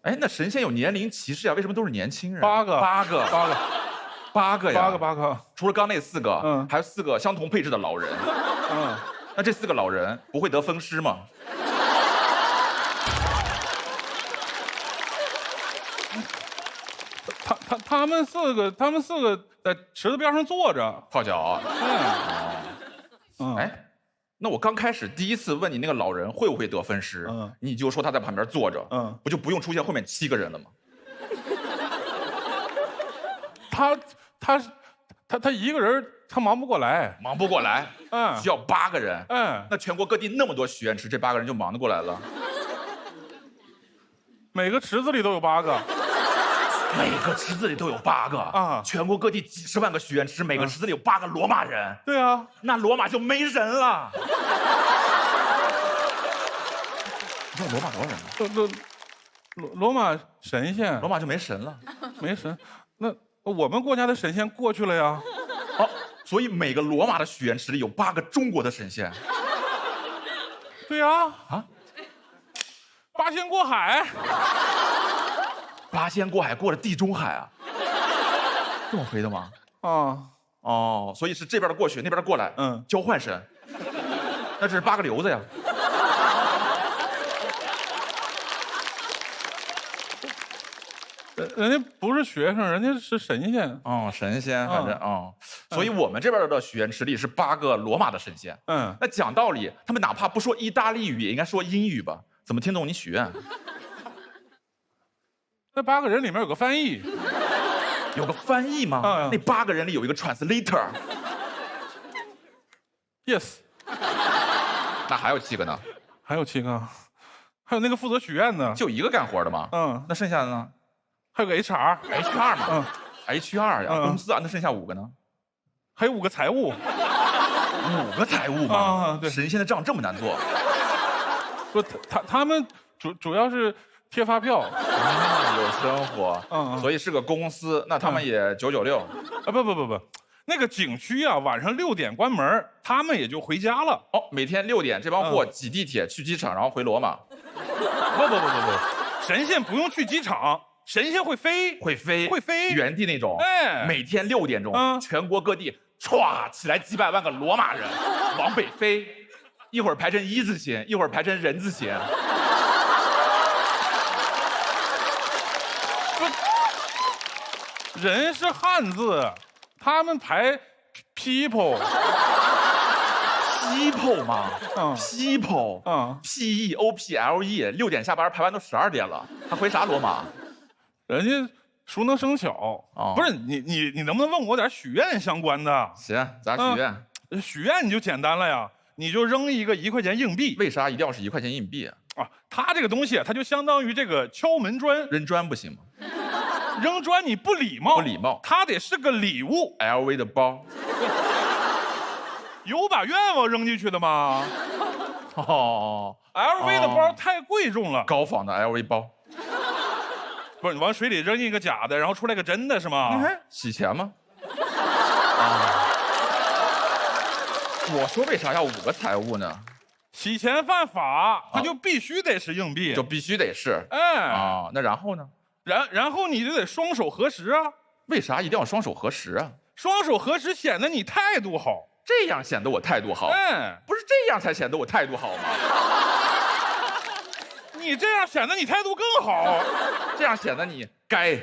哎，那神仙有年龄歧视啊？为什么都是年轻人？8个呀。8个。除了刚那4个，还有4个相同配置的老人。那这4个老人不会得风湿吗？他们4个在池子边上坐着泡脚。哎，那我刚开始第一次问你那个老人会不会得风湿，你就说他在旁边坐着，不就不用出现后面7个人了吗？他一个人他忙不过来。需要8个人。那全国各地那么多许愿池，这8个人就忙得过来了。每个池子里都有8个。每个池子里都有8个啊！全国各地几10万个许愿池，每个池子里有8个罗马人。对啊，那罗马就没人了。你知道罗马多少人吗？罗马神仙。罗马就没神了。没神？那我们国家的神仙过去了呀。所以每个罗马的许愿池里有8个中国的神仙。对呀。八仙过海。8仙过海过了地中海啊，这么飞的吗？所以是这边的过去，那边的过来，交换神。那这是8个瘤子呀。人家不是学生，人家是神仙。哦，神仙，反正哦，所以我们这边的许愿池里是8个罗马的神仙。那讲道理，他们哪怕不说意大利语，也应该说英语吧？怎么听懂你许愿？那8个人里面有个翻译。有个翻译吗？那8个人里有一个 translator。Yes。那还有7个呢？还有7个，还有那个负责许愿的，就一个干活的吗？那剩下的呢？还有个 HR 嘛？HR 呀，公司啊，那剩下5个呢？还有5个财务。5个财务吗？对，神仙的账这么难做？不，他们主要是贴发票。有生活。所以是个公司，那他们也996。啊不。那个景区啊，晚上6点关门，他们也就回家了。哦，每天6点，这帮货挤地铁去机场，然后回罗马。不，神仙不用去机场，神仙会飞，会飞，原地那种。每天6点钟，全国各地歘起来几百万个罗马人往北飞，一会儿排成一字形，一会儿排成人字形。人是汉字。他们排 people 吗？people，PEOPLE， 6点下班，排完都12点了，还回啥罗马？人家熟能生巧。不是你能不能问我点许愿相关的？行，咋许愿？许愿你就简单了呀，你就扔一个1块钱硬币。为啥一定要是1块钱硬币啊？它这个东西它就相当于这个敲门砖。扔砖不行吗？扔砖你不礼貌，它得是个礼物。LV 的包，有把愿望扔进去的吗？LV 的包太贵重了，高仿的 LV 包。不是你往水里扔进一个假的，然后出来个真的是吗？洗钱吗？我说为啥要5个财务呢？洗钱犯法，它就必须得是硬币，就必须得是。那然后呢？然后你就得双手合十啊！为啥一定要双手合十啊？双手合十显得你态度好，这样显得我态度好。不是这样才显得我态度好吗？你这样显得你态度更好，这样显得你该。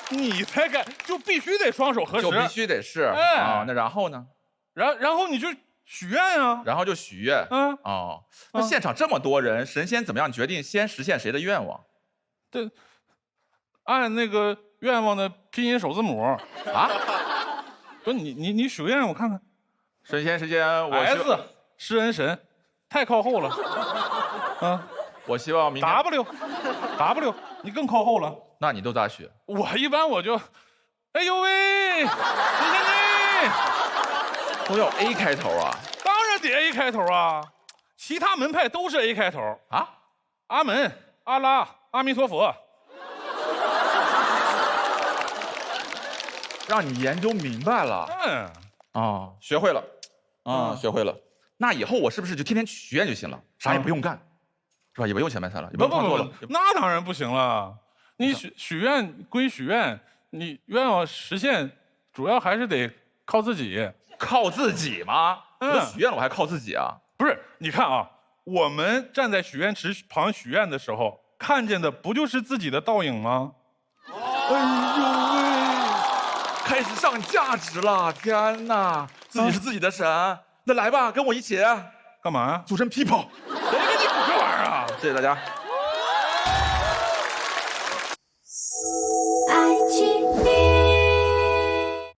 你才该，就必须得双手合十，就必须得是。那然后呢？然后你就许愿啊，然后就许愿。那现场这么多人，神仙怎么样决定先实现谁的愿望？这按那个愿望的拼音首字母啊？不是你许愿我看看。神仙时间，我 S 施恩神，太靠后了。我希望明天 W，你更靠后了。那你都咋许？我一般我就，哎呦喂，谢谢你。都要 A 开头啊？当然得 A 开头啊，其他门派都是 A 开头啊。阿门、阿拉、阿弥陀佛。让你研究明白了。学会了。学会了。那以后我是不是就天天许愿就行了，啥也不用干，是吧？也不用前半赛了，也不用创作了。那当然不行了。你许愿归许愿，你愿望实现主要还是得靠自己。靠自己吗？我许愿了，我还靠自己啊？不是，你看啊，我们站在许愿池旁许愿的时候，看见的不就是自己的倒影吗？哎呦喂，开始上价值了！天哪，自己是自己的神，那来吧，跟我一起。干嘛呀？组成 people。谁跟你组这玩意儿啊？谢谢大家。